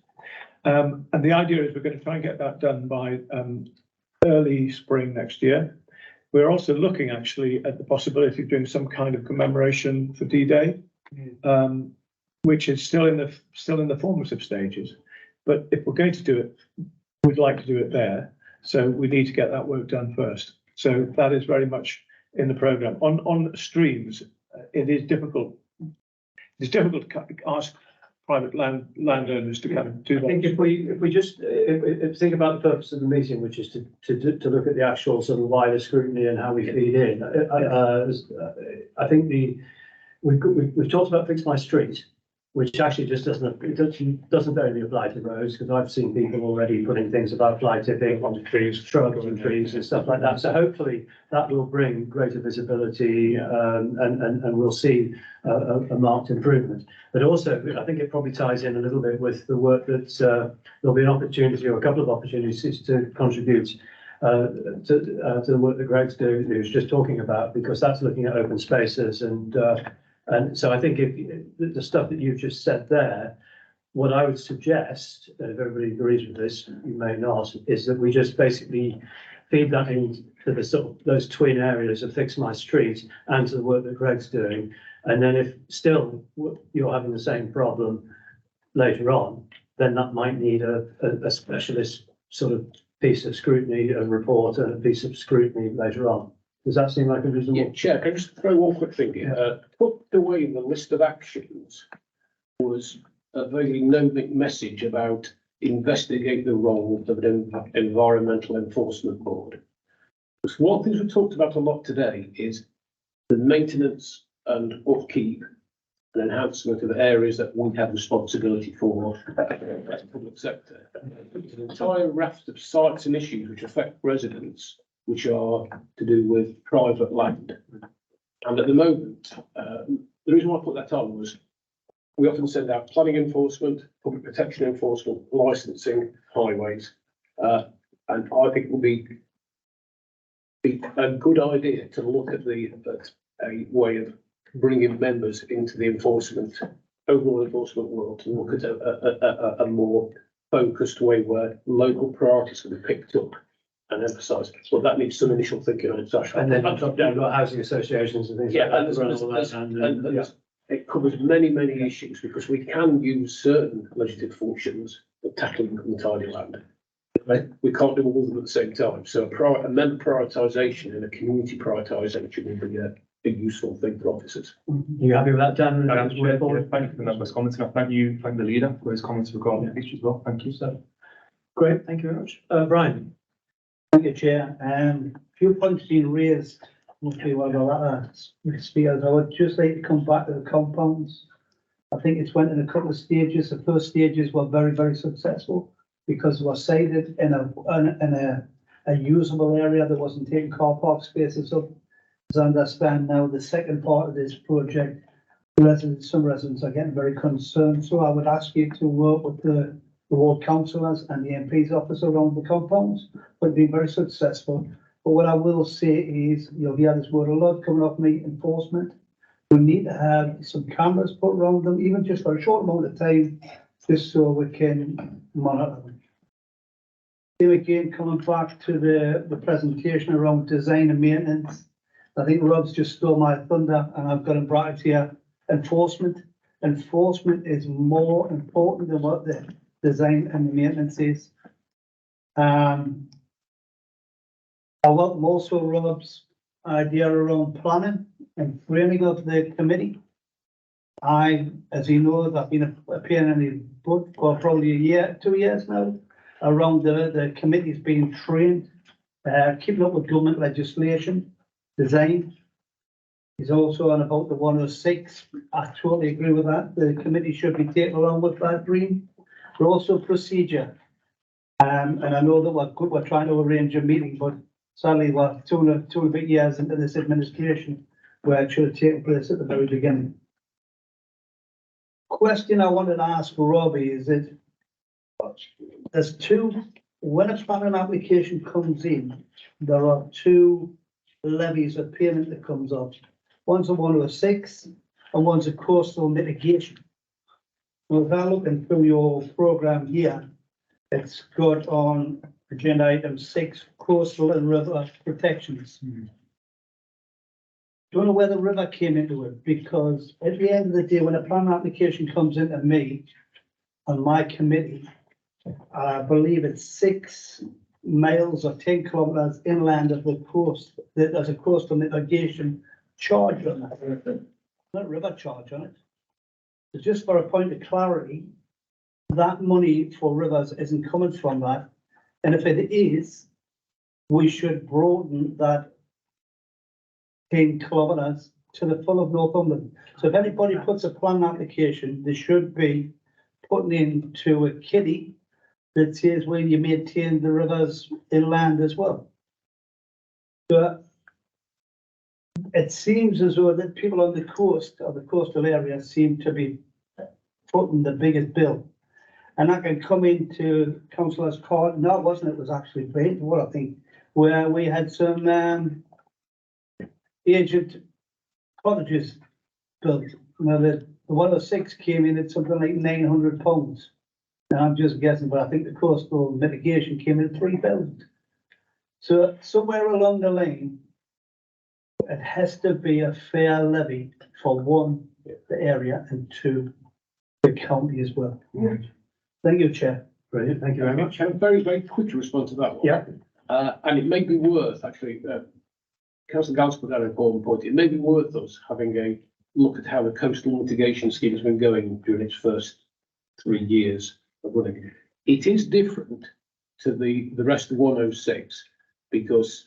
And the idea is we're going to try and get that done by early spring next year. We're also looking actually at the possibility of doing some kind of commemoration for D-Day, which is still in the formative stages. But if we're going to do it, we'd like to do it there. So we need to get that work done first. So that is very much in the programme. On streams, it is difficult. It's difficult to ask private landowners to come and do that. I think if we just think about the purpose of the meeting, which is to look at the actual sort of wider scrutiny and how we feed in. I think we've talked about Fix My Street, which actually just doesn't only apply to roads, because I've seen people already putting things about fly tipping on trees, shrubs and trees and stuff like that. So hopefully that will bring greater visibility and we'll see a marked improvement. But also, I think it probably ties in a little bit with the work that there'll be an opportunity or a couple of opportunities to contribute to the work that Greg's doing, who's just talking about, because that's looking at open spaces and so I think if the stuff that you've just said there, what I would suggest, and if everybody agrees with this, you may not, is that we just basically feed that into the sort of those twin areas of Fix My Street and to the work that Greg's doing. And then if still you're having the same problem later on, then that might need a specialist sort of piece of scrutiny, a report and a piece of scrutiny later on. Does that seem like a reasonable? Yeah, Chair, can I just throw one quick thing here? Put away in the list of actions was a very knowing message about investigate the role of an environmental enforcement board. Because one of the things we talked about a lot today is the maintenance and upkeep and enhancement of areas that we have responsibility for as a public sector. There's an entire raft of sites and issues which affect residents, which are to do with private land. And at the moment, the reason why I put that on was we often send out planning enforcement, public protection enforcement, licensing, highways. And I think it would be a good idea to look at a way of bringing members into the overall enforcement world, to look at a more focused way where local priorities will be picked up and emphasised. Well, that needs some initial thinking on it. And then on top you've got housing associations and things like that. It covers many issues because we can use certain legislative functions of tackling untidy land. Right. We can't do all of them at the same time. So a member prioritisation and a community prioritisation will be a useful thing for officers. Are you happy with that, Dan? Thank you for the members' comments, and thank the leader for his comments regarding the beach as well. Thank you, sir. Great, thank you very much. Brian. Thank you, Chair. Few points being raised. Hopefully, we'll go that spears. I would just like to come back to the compounds. I think it's went in a couple of stages. The first stages were very successful because they were sited in a usable area that wasn't taking car park spaces up. As I understand now, the second part of this project, some residents are getting very concerned. So I would ask you to work with the ward councillors and the MP's office around the compounds, but been very successful. But what I will say is, you'll hear this word a lot coming off me, enforcement. We need to have some cameras put around them, even just for a short amount of time, just so we can monitor them. Then again, coming back to the presentation around design and maintenance, I think Rob's just stole my thunder and I've got it brackets here, enforcement. Enforcement is more important than what the design and the maintenance is. I welcome also Rob's idea around planning and framing of the committee. As he knows, I've been appearing in his book for probably a year, 2 years now, around the committees being trained, keeping up with government legislation, design. He's also on about the 106. I totally agree with that. The committee should be taken along with that dream. But also procedure. And I know that we're trying to arrange a meeting, but sadly we're two and a bit years into this administration where it should have taken place at the very beginning. Question I wanted to ask Robbie is that there's two, when a planning application comes in, there are two levies of payment that comes up. One's a 106 and one's a coastal mitigation. Well, if I'm looking through your program here, it's got on agenda item 6, coastal and river protections. Don't know where the river came into it, because at the end of the day, when a plan application comes into me and my committee, I believe it's 6 miles or 10 kilometers inland of the coast, that there's a coastal mitigation charge on that, not a river charge on it. So just for a point of clarity, that money for rivers isn't coming from that. And if it is, we should broaden that 10 kilometers to the full of Northumberland. So if anybody puts a plan application, they should be putting into a kitty that says where you maintain the rivers inland as well. But it seems as though that people on the coast or the coastal area seem to be footing the biggest bill. And I can come into Councillor's court. No, it wasn't. It was actually Paintwood, I think, where we had some aged cottages built. Now the 106 came in at something like £900. And I'm just guessing, but I think the coastal mitigation came in at 3,000. So somewhere along the line, it has to be a fair levy for one, the area, and two, the county as well. Thank you, Chair. Brilliant, thank you very much. A very, very quick response to that one. Yeah. And it may be worth, actually, Councillor Gals put out an important point. It may be worth us having a look at how the coastal mitigation scheme has been going during its first 3 years of running. It is different to the rest of 106 because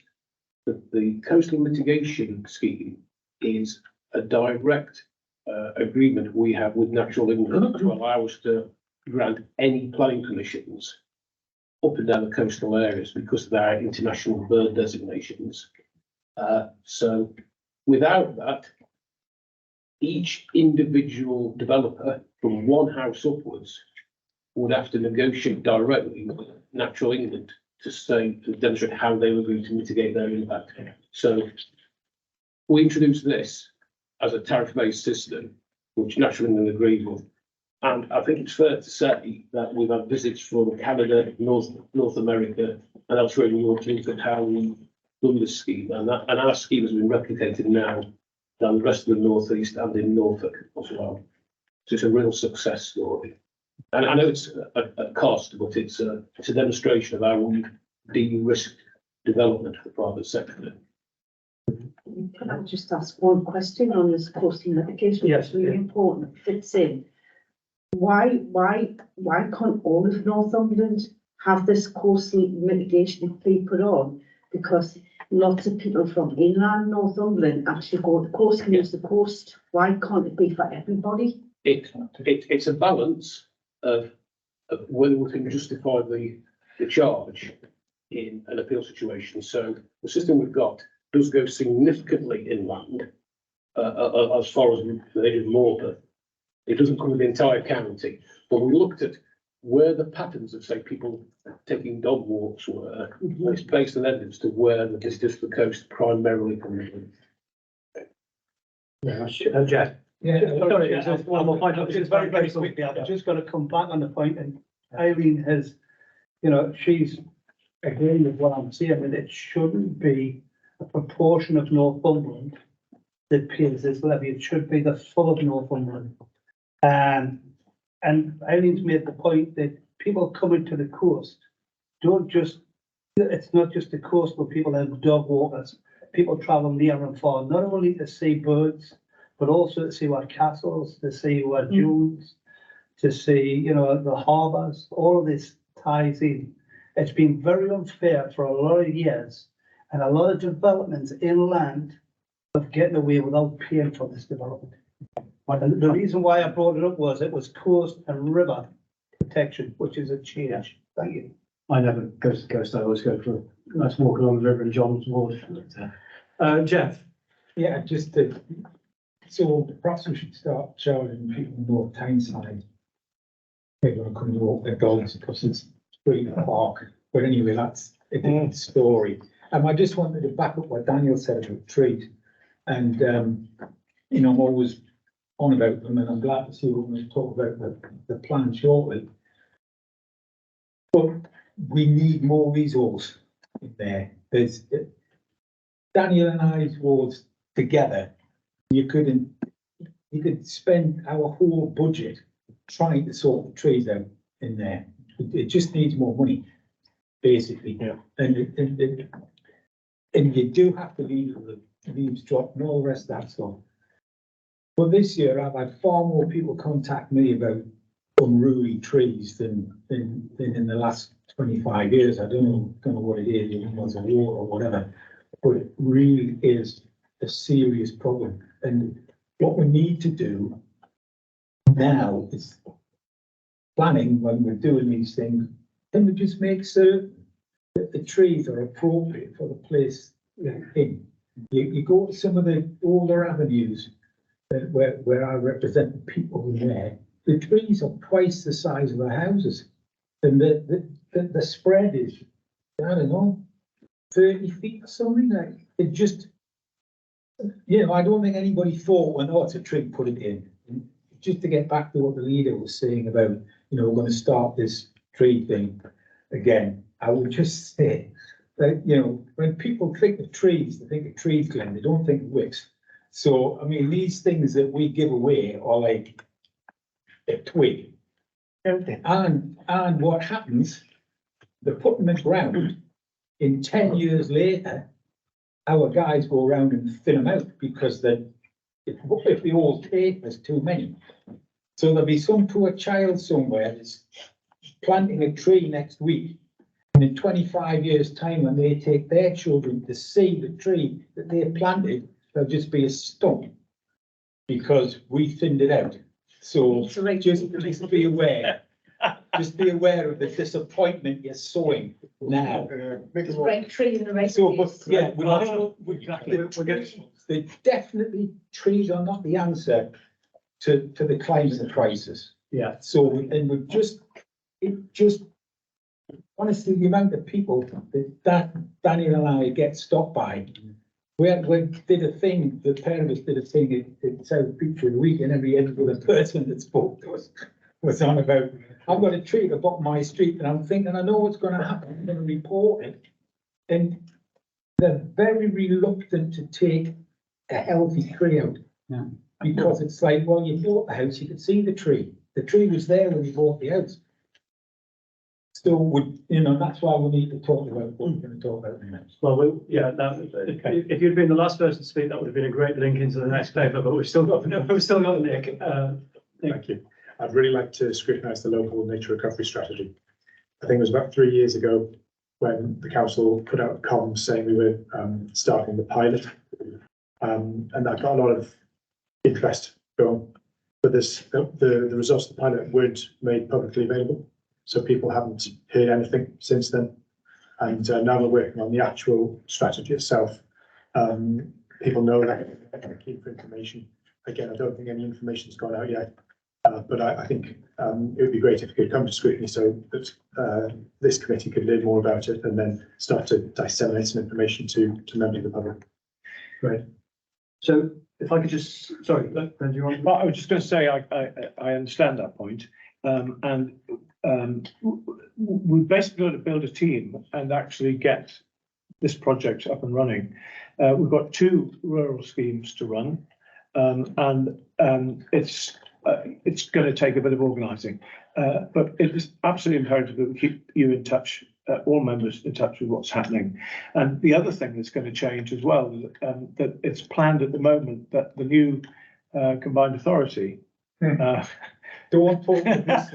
the coastal mitigation scheme is a direct agreement we have with Natural England to allow us to grant any planning permissions up and down the coastal areas because of their international bird designations. So without that, each individual developer from one house upwards would have to negotiate directly with Natural England to demonstrate how they were going to mitigate their impact. So we introduced this as a tariff-based system, which Natural England agreed with. And I think it's fair to say that we've had visits from Canada, North America, and elsewhere in Europe to look at how we done this scheme. And our scheme has been replicated now down the rest of the North East and in Norfolk as well. So it's a real success story. And I know it's a cost, but it's a demonstration of how we de-risk development for the private sector. Can I just ask one question on this coastal mitigation? Yes, It's really yeah. important. It fits in. Why can't all of Northumberland have this coastal mitigation fee put on? Because lots of people from inland Northumberland actually go to the coast and use the coast. Why can't it be for everybody? It's a balance of whether we can justify the charge in an appeal situation. So the system we've got does go significantly inland, as far as the edge of Morpeth. It doesn't cover the entire county, but we looked at where the patterns of, say, people taking dog walks were. And it's based on evidence to where the visitors to the coast primarily come from. Very much. Jack. Yeah, Sorry, it's just one more point. Just very, very quickly, I've just got to come back on the point, and Eileen has, you know, she's agreeing with what I'm saying, that it shouldn't be a proportion of Northumberland that pays this levy, it should be the full of Northumberland. And Eileen's made the point that people coming to the coast don't just, it's not just the coastal people have dog walkers. People travel near and far, not only to see birds, but also to see what castles, to see what dunes, to see, you know, the harbours, all of this ties in. It's been very unfair for a lot of years, and a lot of developments inland of getting away without paying for this development. And the reason why I brought it up was it was coast and river protection, which is a change. Thank you. I never go to the coast, I always go for a nice walk along the river in John's Wood. Jeff? Yeah, just to, so perhaps we should start charging people more Tyneside. People are coming to walk their dogs because it's free to park, but anyway, that's a different story. I just wanted to back up what Daniel said about trees, and you know, I'm always on about them, and I'm glad to see we're going to talk about the plan shortly. But we need more resource in there. There's Daniel and I's wards together. You could spend our whole budget trying to sort the trees out in there. It just needs more money, basically. Yeah. And you do have to leave the leaves drop and all the rest of that stuff. But this year, I've had far more people contact me about unruly trees than in the last 25 years. I don't know what it is, it was a war or whatever, but it really is a serious problem. And what we need to do now is planning when we're doing these things, and we just make certain that the trees are appropriate for the place they're in. You go to some of the older avenues where I represent the people in there, the trees are twice the size of the houses. And the spread is, I don't know, 30 feet or something. Like it just, you know, I don't think anybody thought, well, no, it's a tree, put it in. Just to get back to what the leader was saying about, you know, we're going to start this tree thing again. I would just say that, you know, when people think of trees, they think of trees, Glenn, they don't think of wicks. So, I mean, these things that we give away are like a twig. And what happens, they put them in the ground, in 10 years later, our guys go around and thin them out because if they all take, there's too many. So there'll be some poor child somewhere that's planting a tree next week. And in 25 years' time, when they take their children to see the tree that they planted, there'll just be a stump because we thinned it out. So just be aware. Just be aware of the disappointment you're sowing now. The right tree in the right So, place. but yeah, definitely trees are not the answer to the climate crisis. Yeah. So, and honestly, the amount of people that Daniel and I get stopped by. We did a thing, the pair of us did a thing in South Beach for the week, and every other person that spoke to us was on about, I've got a tree at the bottom of my street, and I'm thinking, I know what's going to happen, I'm going to report it. And they're very reluctant to take a healthy tree out. Yeah. Because it's like, well, you bought the house, you could see the tree. The tree was there when you bought the house. So you know, that's why we need to talk about what we're going to talk about next. Well, if you'd been the last person to speak, that would have been a great link into the next paper, but we've still got Nick. Thank you. I'd really like to scrutinise the local nature recovery strategy. I think it was about 3 years ago when the council put out comms saying we were starting the pilot. And that got a lot of interest going. But the results of the pilot weren't made publicly available. So people haven't heard anything since then. And now we're working on the actual strategy itself. People know that they're keen for information. Again, I don't think any information's gone out yet. But I think it would be great if it could come to scrutiny so that this committee could learn more about it and then start to disseminate some information to members of the public. Great. So if I could just, sorry, Ben, do you want? Well, I was just going to say, I understand that point. We basically got to build a team and actually get this project up and running. We've got 2 rural schemes to run, and it's going to take a bit of organising. But it is absolutely imperative that we keep you in touch, all members in touch with what's happening. And the other thing that's going to change as well, that it's planned at the moment that the new combined authority. Don't talk to this.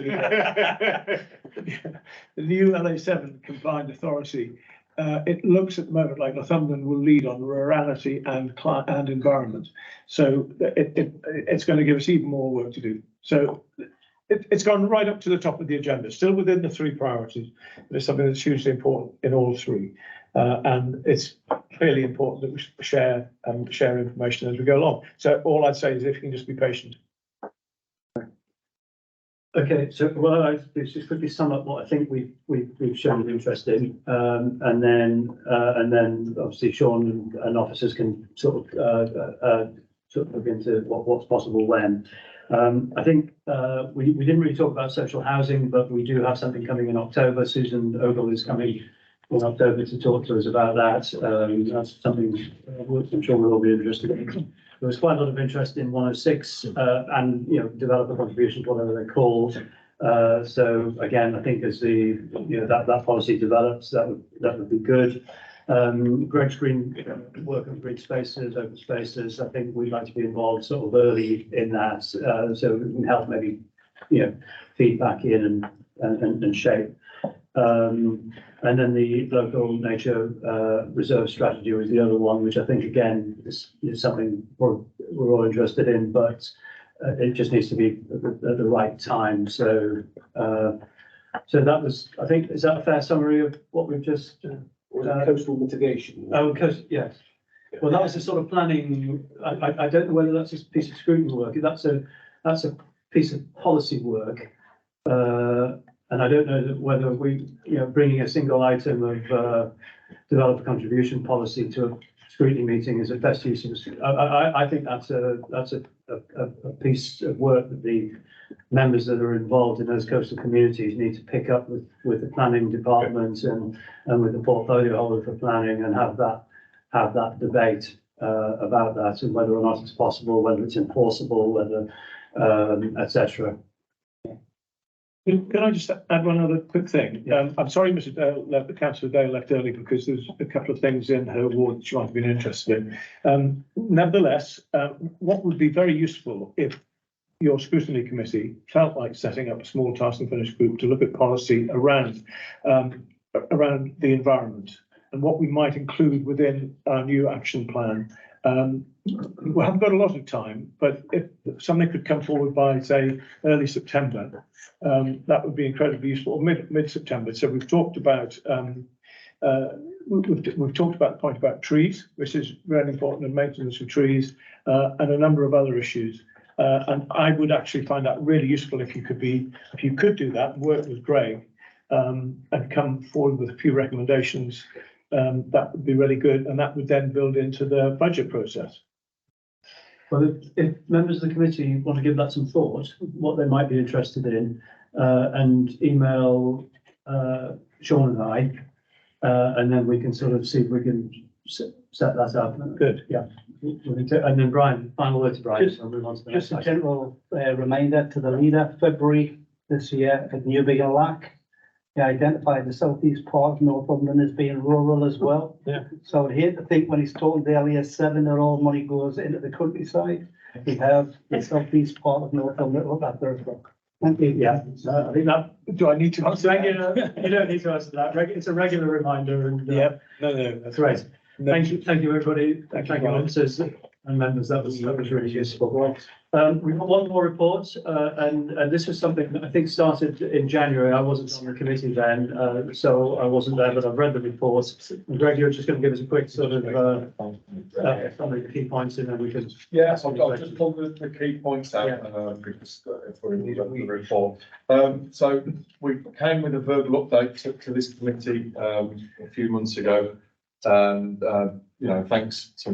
The new LA7 combined authority. It looks at the moment like Northumberland will lead on rurality and environment. So it's going to give us even more work to do. So it's gone right up to the top of the agenda, still within the 3 priorities, but it's something that's hugely important in all 3. And it's really important that we share information as we go along. So all I'd say is if you can just be patient. Okay, so well, I just quickly sum up what I think we've shown interest in, and then obviously Sean and officers can sort of look into what's possible when. I think we didn't really talk about social housing, but we do have something coming in October. Susan Ogle is coming in October to talk to us about that. That's something I'm sure we'll all be interested in. There was quite a lot of interest in 106 and developer contributions, whatever they're called. So again, I think as that policy develops, that would be good. Greg's green work on green spaces, open spaces. I think we'd like to be involved sort of early in that, so we can help maybe feed back in and shape. And then the local nature reserve strategy was the other one, which I think again is something we're all interested in, but it just needs to be at the right time. So that was, I think, is that a fair summary of what we've just? Coastal mitigation. Oh, yes. Well, that was the sort of planning. I don't know whether that's a piece of scrutiny work. That's a piece of policy work. And I don't know whether we, bringing a single item of developer contribution policy to a scrutiny meeting is a best use of. I think that's a piece of work that the members that are involved in those coastal communities need to pick up with the planning department and with the portfolio holder for planning and have that debate about that and whether or not it's possible, whether it's enforceable, whether etc. Can I just add one other quick thing? I'm sorry, Mr. Dale left, the Councillor Dale left early because there's a couple of things in her ward that she might have been interested in. Nevertheless, what would be very useful if your scrutiny committee felt like setting up a small task and finish group to look at policy around the environment and what we might include within our new action plan. We haven't got a lot of time, but if something could come forward by, say, early September, that would be incredibly useful, or mid-September. So we've talked about we've talked about the point about trees, which is very important, and maintenance of trees, and a number of other issues. And I would actually find that really useful if you could do that and work with Greg and come forward with a few recommendations. That would be really good, and that would then build into the budget process. Well, if members of the committee want to give that some thought, what they might be interested in, and email Sean and I, and then we can sort of see if we can set that up. Good. Yeah. And then Brian, final word to Brian. Just- I'll move on to the Just next a item. general reminder to the leader, February this year at Newby and Lack. He identified the southeast part of Northumberland as being rural as well. Yeah. So I'd hate to think when he's talking to LES7 that all money goes into the countryside. We have the southeast part of Northumberland look after as well. Thank you. Yeah, I think that. Do I need to answer that? Regular, you don't need to answer that. It's a regular reminder and. No, That's right. Thank you, everybody. Thank you, officers and members. That was really useful. We've got one more report, and this was something that I think started in January. I wasn't on the committee then, so I wasn't there, but I've read the report. And Greg, you're just going to give us a quick sort of summary of the key points, and then we can. Yes, I'll just pull the key points out, because if we're in the report. So we came with a verbal update to this committee a few months ago. And, thanks to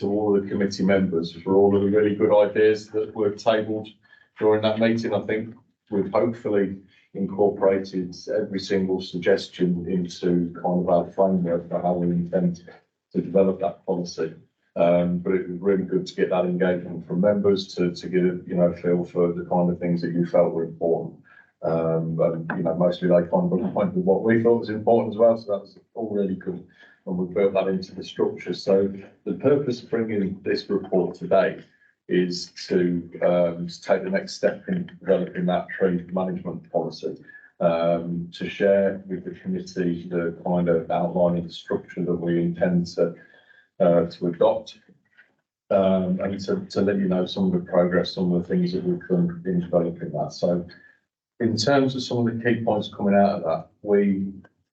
all the committee members for all of the really good ideas that were tabled during that meeting. I think we've hopefully incorporated every single suggestion into kind of our framework for how we intend to develop that policy. But it was really good to get that engagement from members to get a feel for the kind of things that you felt were important. Mostly they kind of aligned with what we thought was important as well. So that was all really good. And we built that into the structure. So the purpose of bringing this report today is to take the next step in developing that tree management policy, to share with the committee the kind of outline of the structure that we intend to adopt, and to let you know some of the progress, some of the things that we've done in developing that. So in terms of some of the key points coming out of that, we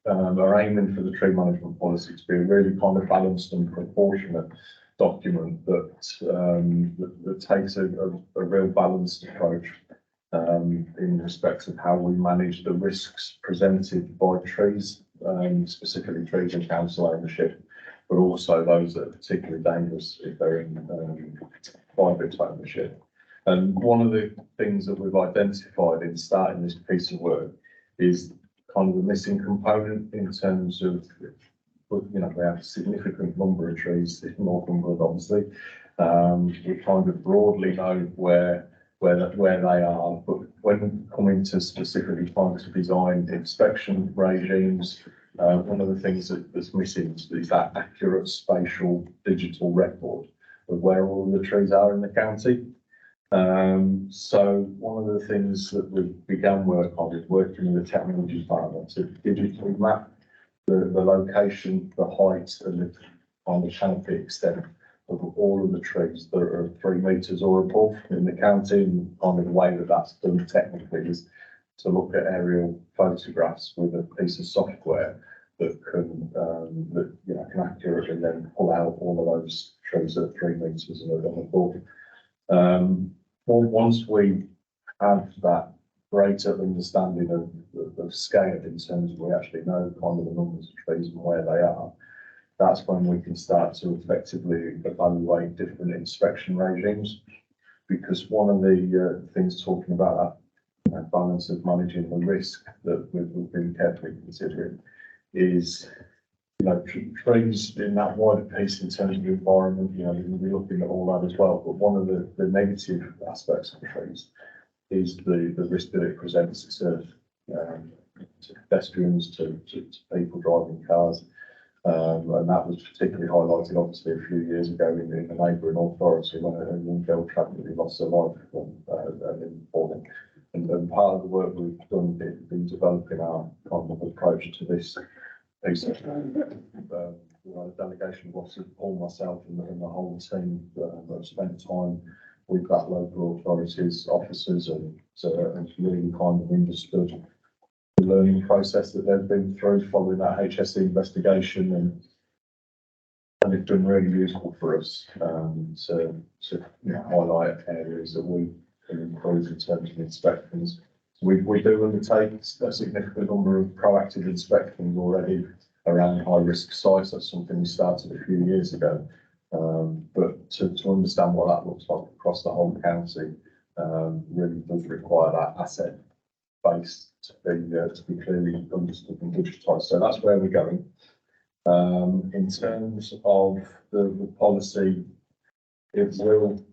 are aiming for the tree management policy to be a really kind of balanced and proportionate document that takes a real balanced approach in respect of how we manage the risks presented by trees, specifically trees in council ownership, but also those that are particularly dangerous if they're in private ownership. And one of the things that we've identified in starting this piece of work is kind of the missing component in terms of, we have a significant number of trees in Northumberland, obviously. We kind of broadly know where they are, but when coming to specifically trying to design inspection regimes, one of the things that's missing is that accurate spatial digital record of where all the trees are in the county. So one of the things that we began work on is working with the technology department to digitally map the location, the height, and the kind of canopy extent of all of the trees that are 3 metres or above in the county. And kind of the way that that's done technically is to look at aerial photographs with a piece of software that can accurately then pull out all of those trees that are 3 metres and above. Once we have that greater understanding of scale in terms of we actually know kind of the numbers of trees and where they are, that's when we can start to effectively evaluate different inspection regimes. Because one of the things talking about that balance of managing the risk that we've been carefully considering is, trees in that wider piece in terms of the environment, we're going to be looking at all that as well. But one of the negative aspects of trees is the risk that it presents to pedestrians, to people driving cars. And that was particularly highlighted, obviously, a few years ago in the neighbouring authority when a young girl tragically lost her life in falling. And part of the work we've done in developing our kind of approach to this piece of the delegation of officers, Paul, myself, and the whole team that have spent time with that local authorities, officers, and really kind of understood the learning process that they've been through following that HSE investigation, and it's been really useful for us to highlight areas that we can improve in terms of inspections. We do undertake a significant number of proactive inspections already around high risk sites. That's something we started a few years ago. But to understand what that looks like across the whole county really does require that asset base to be clearly understood and digitised. So that's where we're going. In terms of the policy, it will,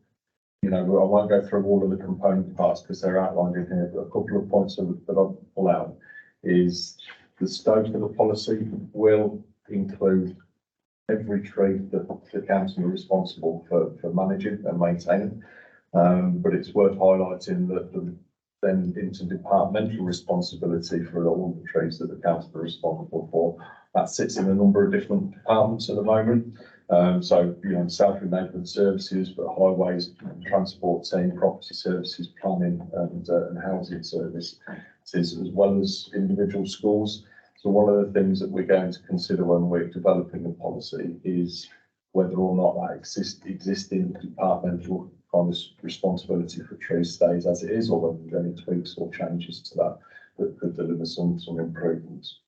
I won't go through all of the component parts because they're outlined in here, but a couple of points that I'll pull out is the scope of the policy will include every tree that the council are responsible for managing and maintaining. But it's worth highlighting that then interdepartmental responsibility for all the trees that the council are responsible for, that sits in a number of different departments at the moment. South neighbourhood services, but highways, transport team, property services, planning, and housing services, as well as individual schools. So one of the things that we're going to consider when we're developing the policy is whether or not that existing departmental kind of responsibility for trees stays as it is, or whether there are any tweaks or changes to that could deliver some improvements.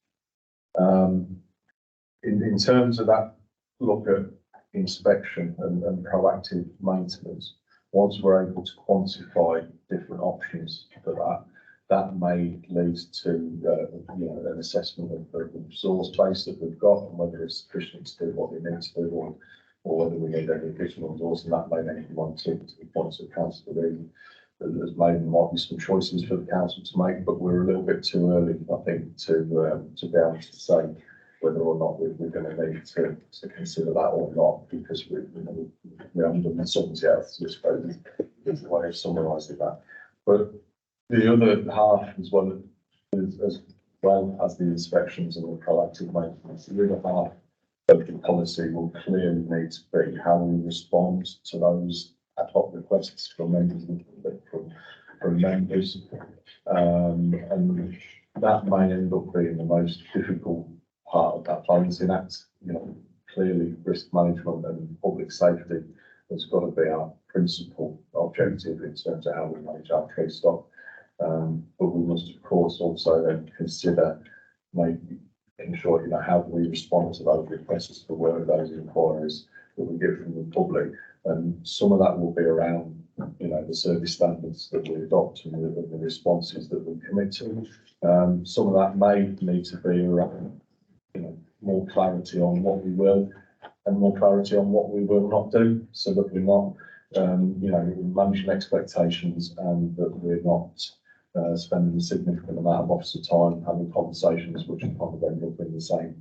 In terms of that look at inspection and proactive maintenance. Once we're able to quantify different options for that, that may lead to, an assessment of the resource base that we've got and whether it's sufficient to do what we need to do or whether we need any additional resource, and that may then come on to the points of council reading. There's maybe might be some choices for the council to make, but we're a little bit too early, I think, to be able to say whether or not we're going to need to consider that or not, because we haven't done the sums yet. So I suppose is the way of summarising that. But the other half, as well as the inspections and the proactive maintenance, the other half of the policy will clearly need to be how we respond to those ad hoc requests from members and from members, and that may end up being the most difficult part of that balancing act. Clearly risk management and public safety has got to be our principal objective in terms of how we manage our tree stock. But we must, of course, also then consider making sure, how do we respond to those requests for work, those inquiries that we get from the public. And some of that will be around, the service standards that we adopt and the responses that we commit to. Some of that may need to be around, more clarity on what we will and more clarity on what we will not do, so that we're not, managing expectations and that we're not spending a significant amount of officer time having conversations which are kind of end up in the same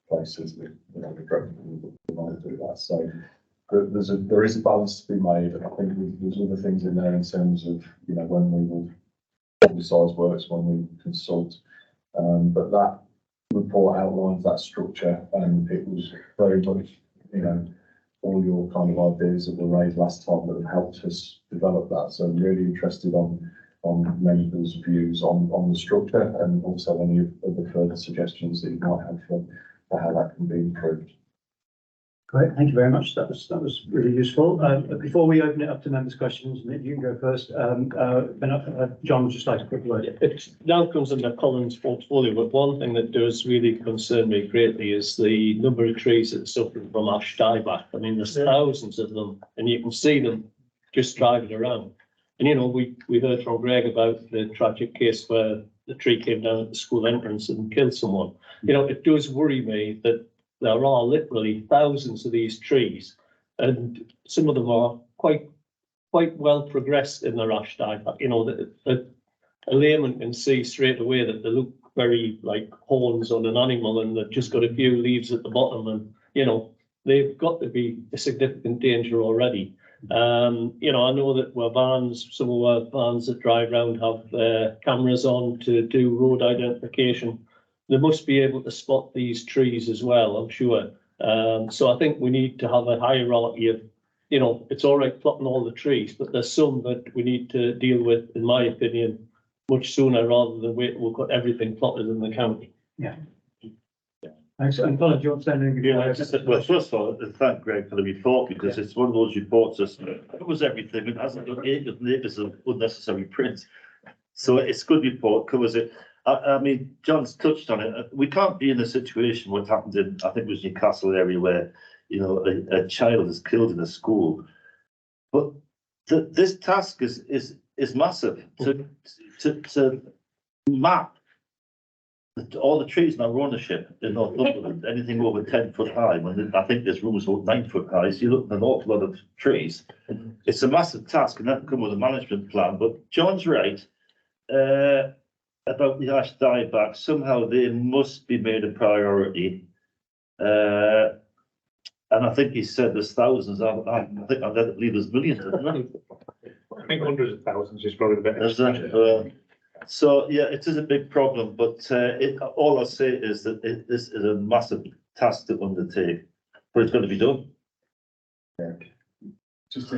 places. We want to do that. So there is a balance to be made, and I think there's other things in there in terms of when we will publicise works, when we consult, but that report outlines that structure, and it was very much all your kind of ideas that were raised last time that have helped us develop that. So I'm really interested on members' views on the structure, and also any of the further suggestions that you might have for how that can be improved. Great, thank you very much. That was really useful. Before we open it up to members' questions, Nick, you can go first. John would just like a quick word. It now comes under Colin's portfolio, but one thing that does really concern me greatly is the number of trees that are suffering from ash dieback. I mean, there's thousands of them, and you can see them just driving around. And we heard from Greg about the tragic case where the tree came down at the school entrance and killed someone. It does worry me that there are literally thousands of these trees, and some of them are quite well progressed in their ash dieback. A layman can see straight away that they look very like horns on an animal, and they've just got a few leaves at the bottom, and they've got to be a significant danger already. I know that some of our vans that drive around have cameras on to do road identification. They must be able to spot these trees as well, I'm sure. So I think we need to have a hierarchy of, it's all right plotting all the trees, but there's some that we need to deal with, in my opinion, much sooner rather than wait. We've got everything plotted in the county. Yeah. Thanks. And Colin, do you want to say anything? Well, first of all, thank Greg for the report, because it's one of those reports that covers everything and hasn't got acres of unnecessary print. So it's a good report, covers it. I mean, John's touched on it. We can't be in a situation what happened in, I think it was Newcastle area, where, a child is killed in a school. But this task is massive to map all the trees in our ownership in Northumberland, anything over 10 foot high. I think there's rooms about 9 foot high, so you look at an awful lot of trees. It's a massive task, and that can come with a management plan. But John's right. About the ash dieback, somehow they must be made a priority. And I think he said there's thousands. I think I believe there's millions, isn't it? I think hundreds of thousands is probably the best. So yeah, it is a big problem, but all I'll say is that this is a massive task to undertake, but it's going to be done. Yeah. Just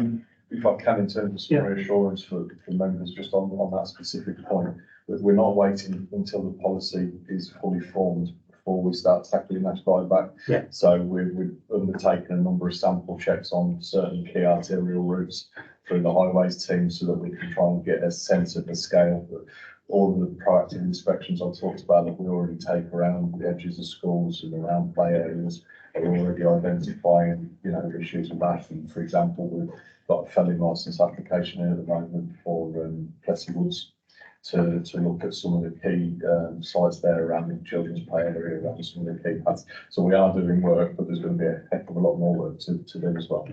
if I can, in terms of some reassurance for members, just on that specific point. We're not waiting until the policy is fully formed before we start tackling ash dieback. Yeah. So we've undertaken a number of sample checks on certain key arterial routes through the highways team, so that we can try and get a sense of the scale. But all of the proactive inspections I talked about that we already take around the edges of schools and around play areas are already identifying, you know, issues with that. And for example, we've got a felling licence application in at the moment for Plessy Woods to look at some of the key sites there around the children's play area, around some of the key paths. So we are doing work, but there's going to be a heck of a lot more work to do as well.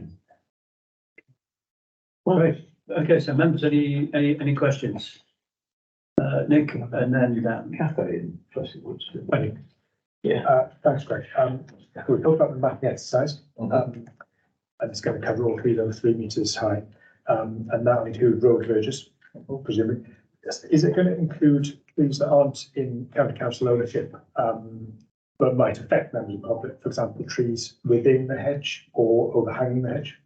Great. Okay, so members, any questions? Nick, and then Dan. Cafe in Plessy Woods. Thanks, Greg. We talked about the mapping exercise, and it's going to cover all three of them, 3 metres high, and that'll include road verges, presumably. Is it going to include things that aren't in county council ownership, but might affect members of the public, for example, trees within the hedge or overhanging the hedge?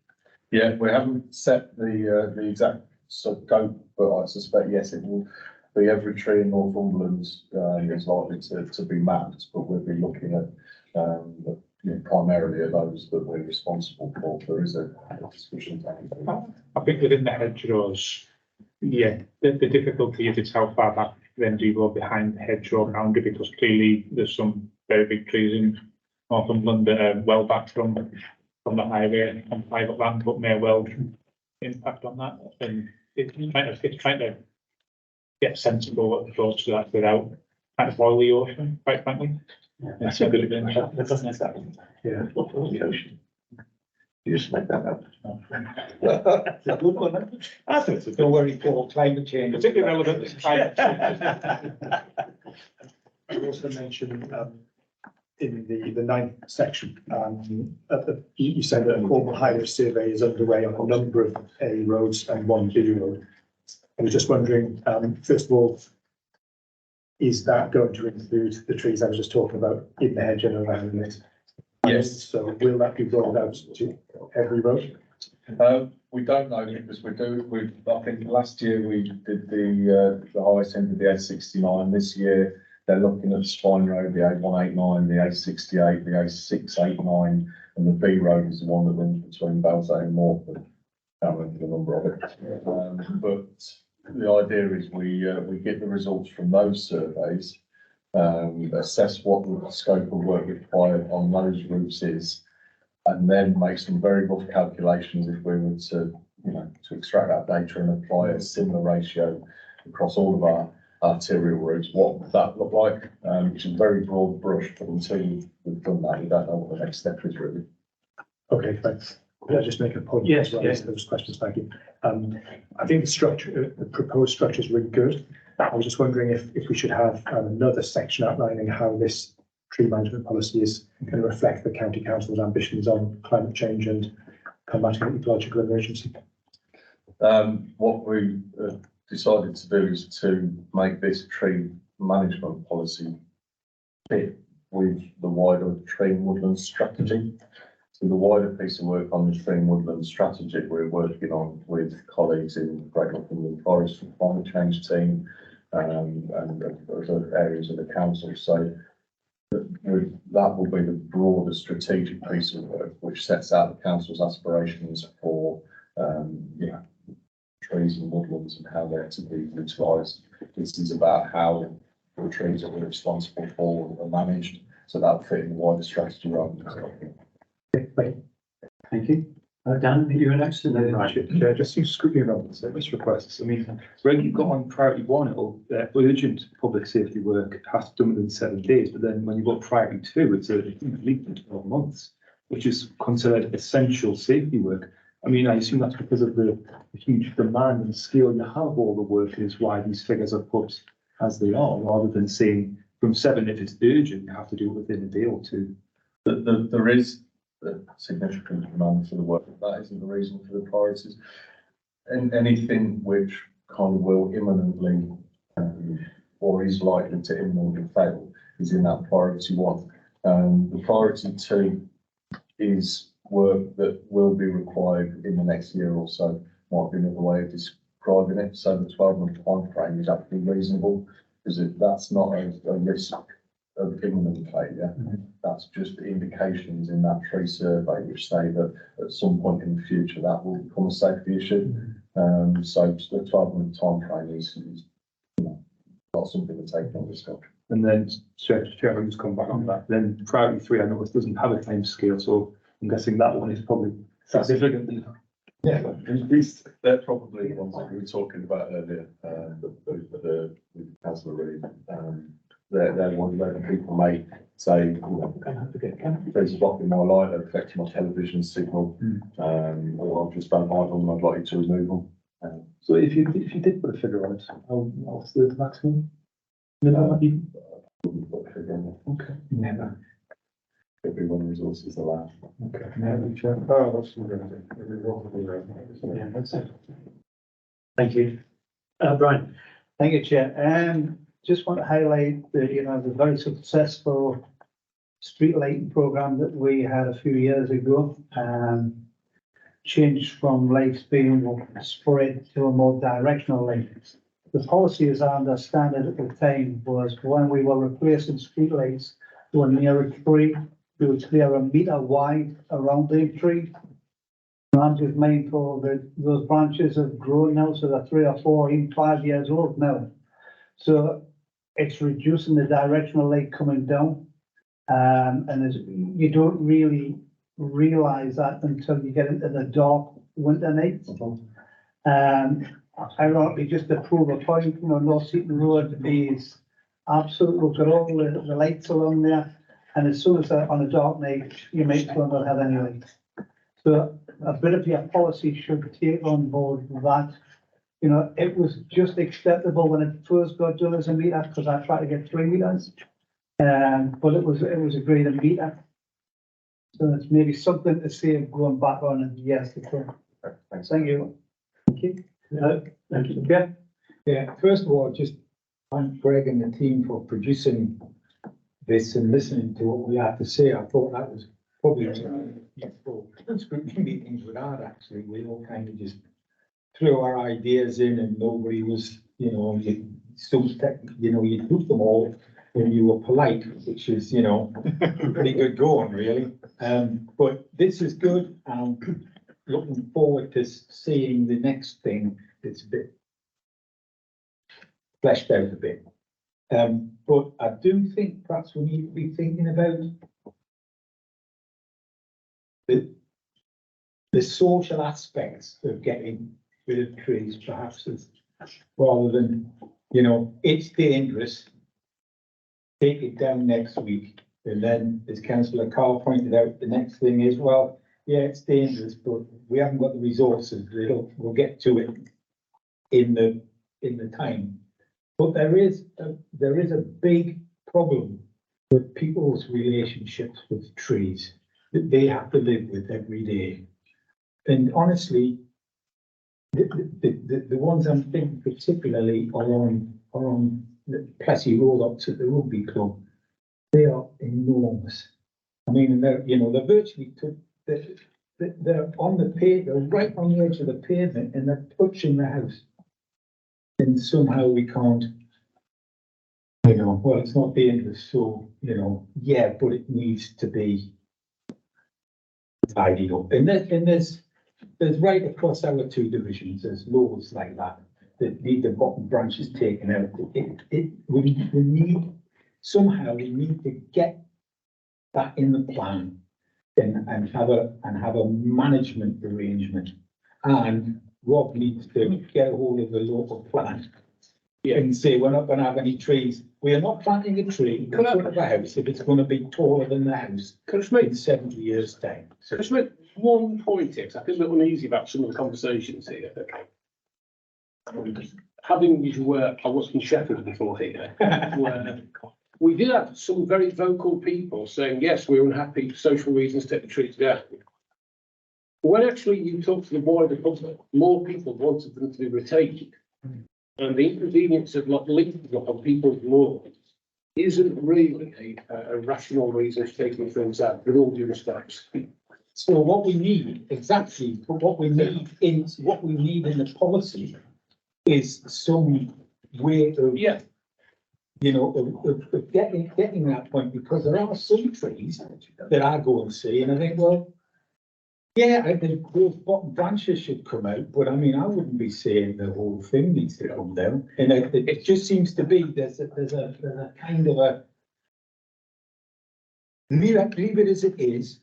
Yeah, we haven't set the exact scope, but I suspect, yes, it will be every tree in Northumberland is likely to be mapped, but we'll be looking at primarily those that we're responsible for. There is a discussion. I think within the hedgerows, yeah, the difficulty is how far back then do you go behind the hedgerow boundary, because clearly there's some very big trees in Northumberland that are well back from the highway and private land, but may well impact on that. And it's trying to get sensible approach to that without trying to boil the ocean, quite frankly. That's a good thing. That doesn't happen. Yeah. What for the ocean? You just make that up. It's a good one. I think it's a good. Don't worry, Paul, climate change. Particularly relevant to climate change. I also mentioned in the ninth section, you said that a formal highway survey is underway on a number of A roads and one B road. I was just wondering, first of all, is that going to include the trees I was just talking about in the hedge and around it? Yes. So will that be rolled out to every road? We don't know, because I think last year we did the highest end of the A69. This year they're looking at Spine Road, the A189, the A68, the A689, and the B road is the one that runs between Balzay and Morford. I can't remember the number of it. But the idea is we get the results from those surveys, assess what the scope of work required on those routes is, and then make some very rough calculations if we were to extract that data and apply a similar ratio across all of our arterial routes. What would that look like? Which is a very broad brush, but until we've done that, we don't know what the next step is really. Okay, thanks. Could I just make a point? Yes, as well yes. as those questions, thank you. I think the structure, the proposed structure is really good. I was just wondering if we should have another section outlining how this tree management policy is going to reflect the county council's ambitions on climate change and combating an ecological emergency. What we decided to do is to make this tree management policy fit with the wider tree and woodland strategy. So the wider piece of work on the tree and woodland strategy we're working on with colleagues in Great Northumberland Forest and climate change team and other areas of the council. So that will be the broader strategic piece of work which sets out the council's aspirations for trees and woodlands and how they're to be utilised. This is about how the trees that we're responsible for are managed, so that'll fit in the wider strategy rather than something. Thank you. Dan, you're next to the right. Yeah, just use scrutiny around the service requests. I mean, when you've got on priority one, urgent public safety work has to be done within 7 days, but then when you've got priority two, it's a leap to 12 months, which is considered essential safety work. I mean, I assume that's because of the huge demand and scale you have all the work is why these figures are put as they are, rather than saying from 7, if it's urgent, you have to do it within a day or two. There is a significant demand for the work. That isn't the reason for the priorities. And anything which kind of will imminently or is likely to imminently fail is in that priority one. The priority two is work that will be required in the next year or so. Might be another way of describing it. So the 12-month time frame is actually reasonable, because that's not a risk of imminent failure. That's just indications in that tree survey which say that at some point in the future that will become a safety issue. So the 12-month time frame is not something to take on risk of. And then, Chairman, just come back on that, then priority 3, I noticed doesn't have a time scale, so I'm guessing that one is probably significantly. Yeah, increased. They're probably the ones that we were talking about earlier, the councillor Reid. They're one where the people may say, you know, there's a block in my light that affects my television signal, or I've just don't like them, I'd like you to remove them. So if you did put a figure on it, what's the maximum? Okay. Never. Everyone resources allow. Okay. Yeah, that's it. Thank you. Brian? Thank you, Chair. Just want to highlight the, the very successful street lighting program that we had a few years ago. Changed from lights being spread to a more directional light. The policy, as I understand it at the time, was when we were replacing street lights to a near a tree, we would clear a metre wide around the tree. And I'm just mindful that those branches have grown now, so they're 3 or 4, even 5 years old now. So it's reducing the directional light coming down. And you don't really realise that until you get into the dark winter nights. Ironically, just to prove a point, North Seaton Road is absolute. We've got all the lights along there, and as soon as they're on a dark night, you make sure not have any lights. So a bit of your policy should take on board that. It was just acceptable when it first got done as a meter, because I tried to get 3 meters. But it was agreed a meter. So it's maybe something to see of going back on in years to come. Thanks. Thank you. Thank you. Thank you. Yeah. Yeah, first of all, just thank Greg and the team for producing this and listening to what we had to say. I thought that was probably useful. Scrutiny meetings with that, actually. We all kind of just threw our ideas in and nobody was, you put them all when you were polite, which is, pretty good going, really. But this is good. I'm looking forward to seeing the next thing that's a bit fleshed out a bit. But I do think perhaps we need to be thinking about the social aspects of getting rid of trees, perhaps, rather than, it's dangerous, take it down next week. And then, as Councillor Carr pointed out, the next thing is, well, yeah, it's dangerous, but we haven't got the resources. We'll get to it in the time. But there is a big problem with people's relationships with trees that they have to live with every day. And honestly, the ones I'm thinking particularly are on the Plessy Road up to the rugby club. They are enormous. I mean, they're virtually they're on the they're right on the edge of the pavement and they're touching the house. And somehow we can't, well, it's not dangerous, so, yeah, but it needs to be tidied up. And there's right across our 2 divisions, there's loads like that need the bottom branches taken out. We need, somehow we need to get that in the plan and have a management arrangement. And Rob needs to get a hold of the local plan and say, we're not going to have any trees. We are not planting a tree in front of a house if it's going to be taller than the house in 70 years' time. So just make one point here, because I feel a bit uneasy about some of the conversations here. Okay. Having used work, I was in Sheffield before here, where we did have some very vocal people saying, yes, we're unhappy for social reasons, take the trees down. But when actually you talk to the wider public, more people wanted them to be retained. And the inconvenience of not leaving on people's lawns isn't really a rational reason for taking things out, with all due respect. So what we need, exactly, but what we need in the policy is some way of, of getting that point, because there are some trees that I go and see and I think, well, Yeah, I think those bottom branches should come out, but I mean, I wouldn't be saying the whole thing needs to come down. And it just seems to be, there's a kind of a leave it as it is,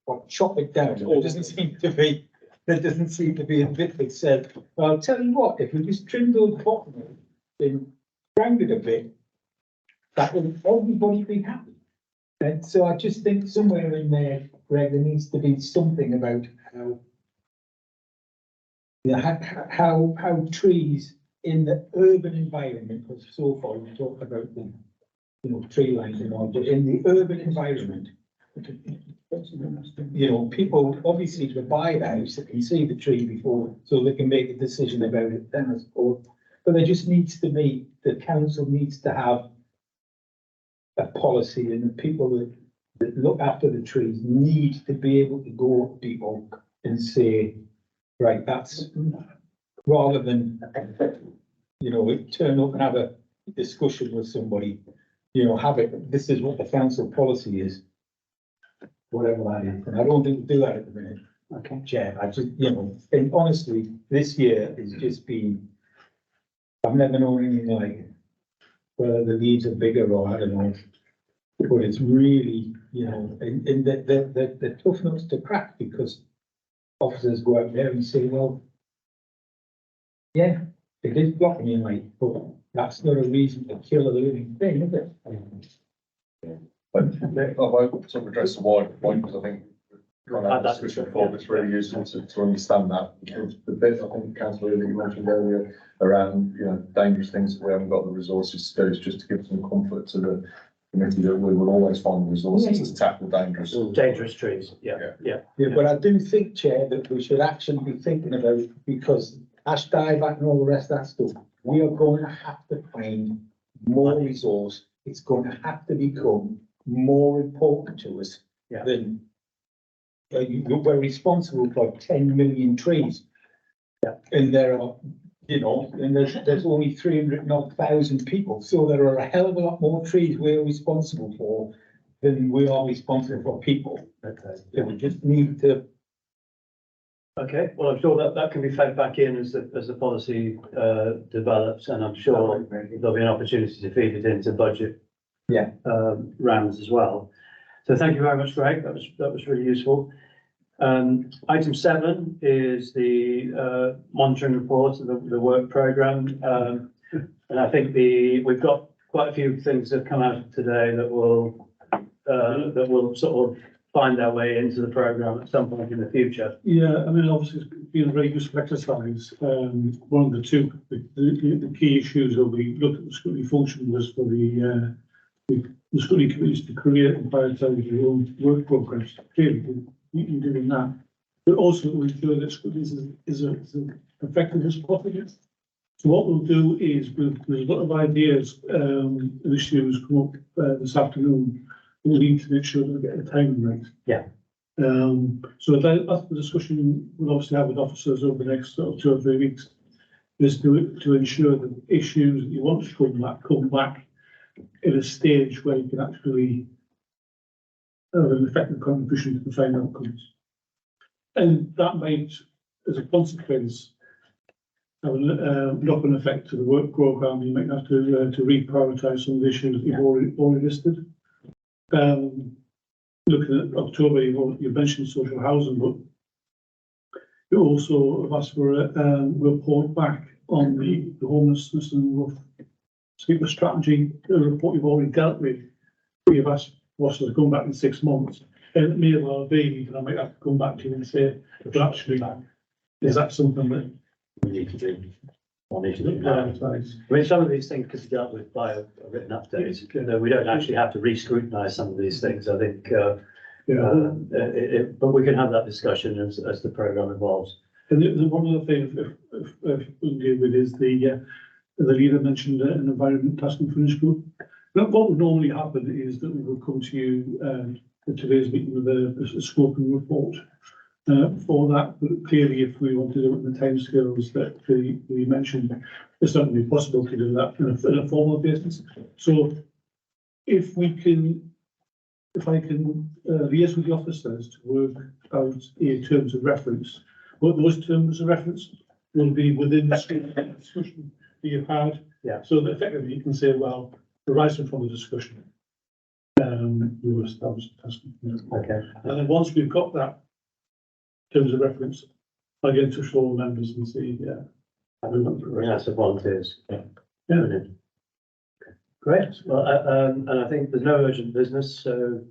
or chop it down. There doesn't seem to be a bit that said, well, I'll tell you what, if we just trim those bottom and round it a bit, that will everybody be happy. And so I just think somewhere in there, Greg, there needs to be something about how trees in the urban environment, because so far we talked about the, tree lines and all, but in the urban environment, people obviously to buy a house that can see the tree before, so they can make a decision about it then, I suppose. But there just needs to be, the council needs to have a policy, and the people that look after the trees need to be able to go to people and say, right, that's, rather than, turn up and have a discussion with somebody, this is what the council policy is, whatever that is. And I don't think we do that at the minute. Okay. Chair, I just, and honestly, this year has just been, I've never known anything like it. Whether the leaves are bigger or I don't know, but it's really, and they're tough nuts to crack, because officers go out there and say, well, yeah, it is blocking your light, but that's not a reason to kill a living thing, is it? But I've sort of addressed the wider point, because I think it's really useful to understand that. The bit I think, Councillor, that you mentioned earlier around, dangerous things that we haven't got the resources to do, is just to give some comfort to the committee that we will always find the resources to tackle dangerous trees. Yeah. But I do think, Chair, that we should actually be thinking about it, because ash dieback and all the rest of that stuff, we are going to have to find more resource. It's going to have to become more important to us than we're responsible for 10 million trees. Yeah. And there are, and there's only 300,000 people. So there are a hell of a lot more trees we're responsible for than we are responsible for people. Okay. So we just need to. Okay, well, I'm sure that can be fed back in as the policy develops, and I'm sure there'll be an opportunity to feed it into budget rounds as well. So thank you very much, Greg. That was really useful. Item 7 is the monitoring report of the work programme. And I think we've got quite a few things that come out today that will sort of find our way into the programme at some point in the future. Yeah, I mean, obviously it's been a very useful exercise. One of the key issues that we looked at the scrutiny function was for the scrutiny committees to create and prioritise their own work programs. Clearly, you're doing that, but also to ensure that scrutiny is as effective as possible. So what we'll do is, there's a lot of ideas, issues come up this afternoon. We need to make sure that we get the timing right. Yeah. So that's the discussion we'll obviously have with officers over the next 2 or 3 weeks, is to ensure that issues that you want to come back in a stage where you can actually have an effective contribution to the final outcomes. And that might, as a consequence, have a knock-on effect to the work programme. You might have to reprioritise some of the issues that you've already listed. Looking at October, you mentioned social housing, but you also have asked for a report back on the homelessness and rough sleeper strategy, a report you've already dealt with. You've asked what's to come back in 6 months, and it may well be that I might have to come back to you and say, but actually, is that something that we need to do? I mean, some of these things could be dealt with by a written update. We don't actually have to re-scrutinise some of these things, I think. But we can have that discussion as the programme evolves. And the one other thing, if we can deal with, is the leader mentioned an environment task and finish group. But what would normally happen is that we will come to you at today's meeting with a scoping report for that. But clearly, if we want to do it in the timescales that we mentioned, it's not going to be possible to do that in a formal basis. So if we can if I can liaise with the officers to work out in terms of reference, what those terms of reference will be within the scope of the discussion that you've had. Yeah. So that effectively you can say, well, arising from the discussion, we will establish a task. Okay. And then once we've got that terms of reference, I'll get in touch with all the members and see, yeah. Yeah, so volunteers. Yeah. Yeah. Brilliant. Great. Well, and I think there's no urgent business, so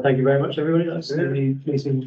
thank you very much, everybody. That's the meeting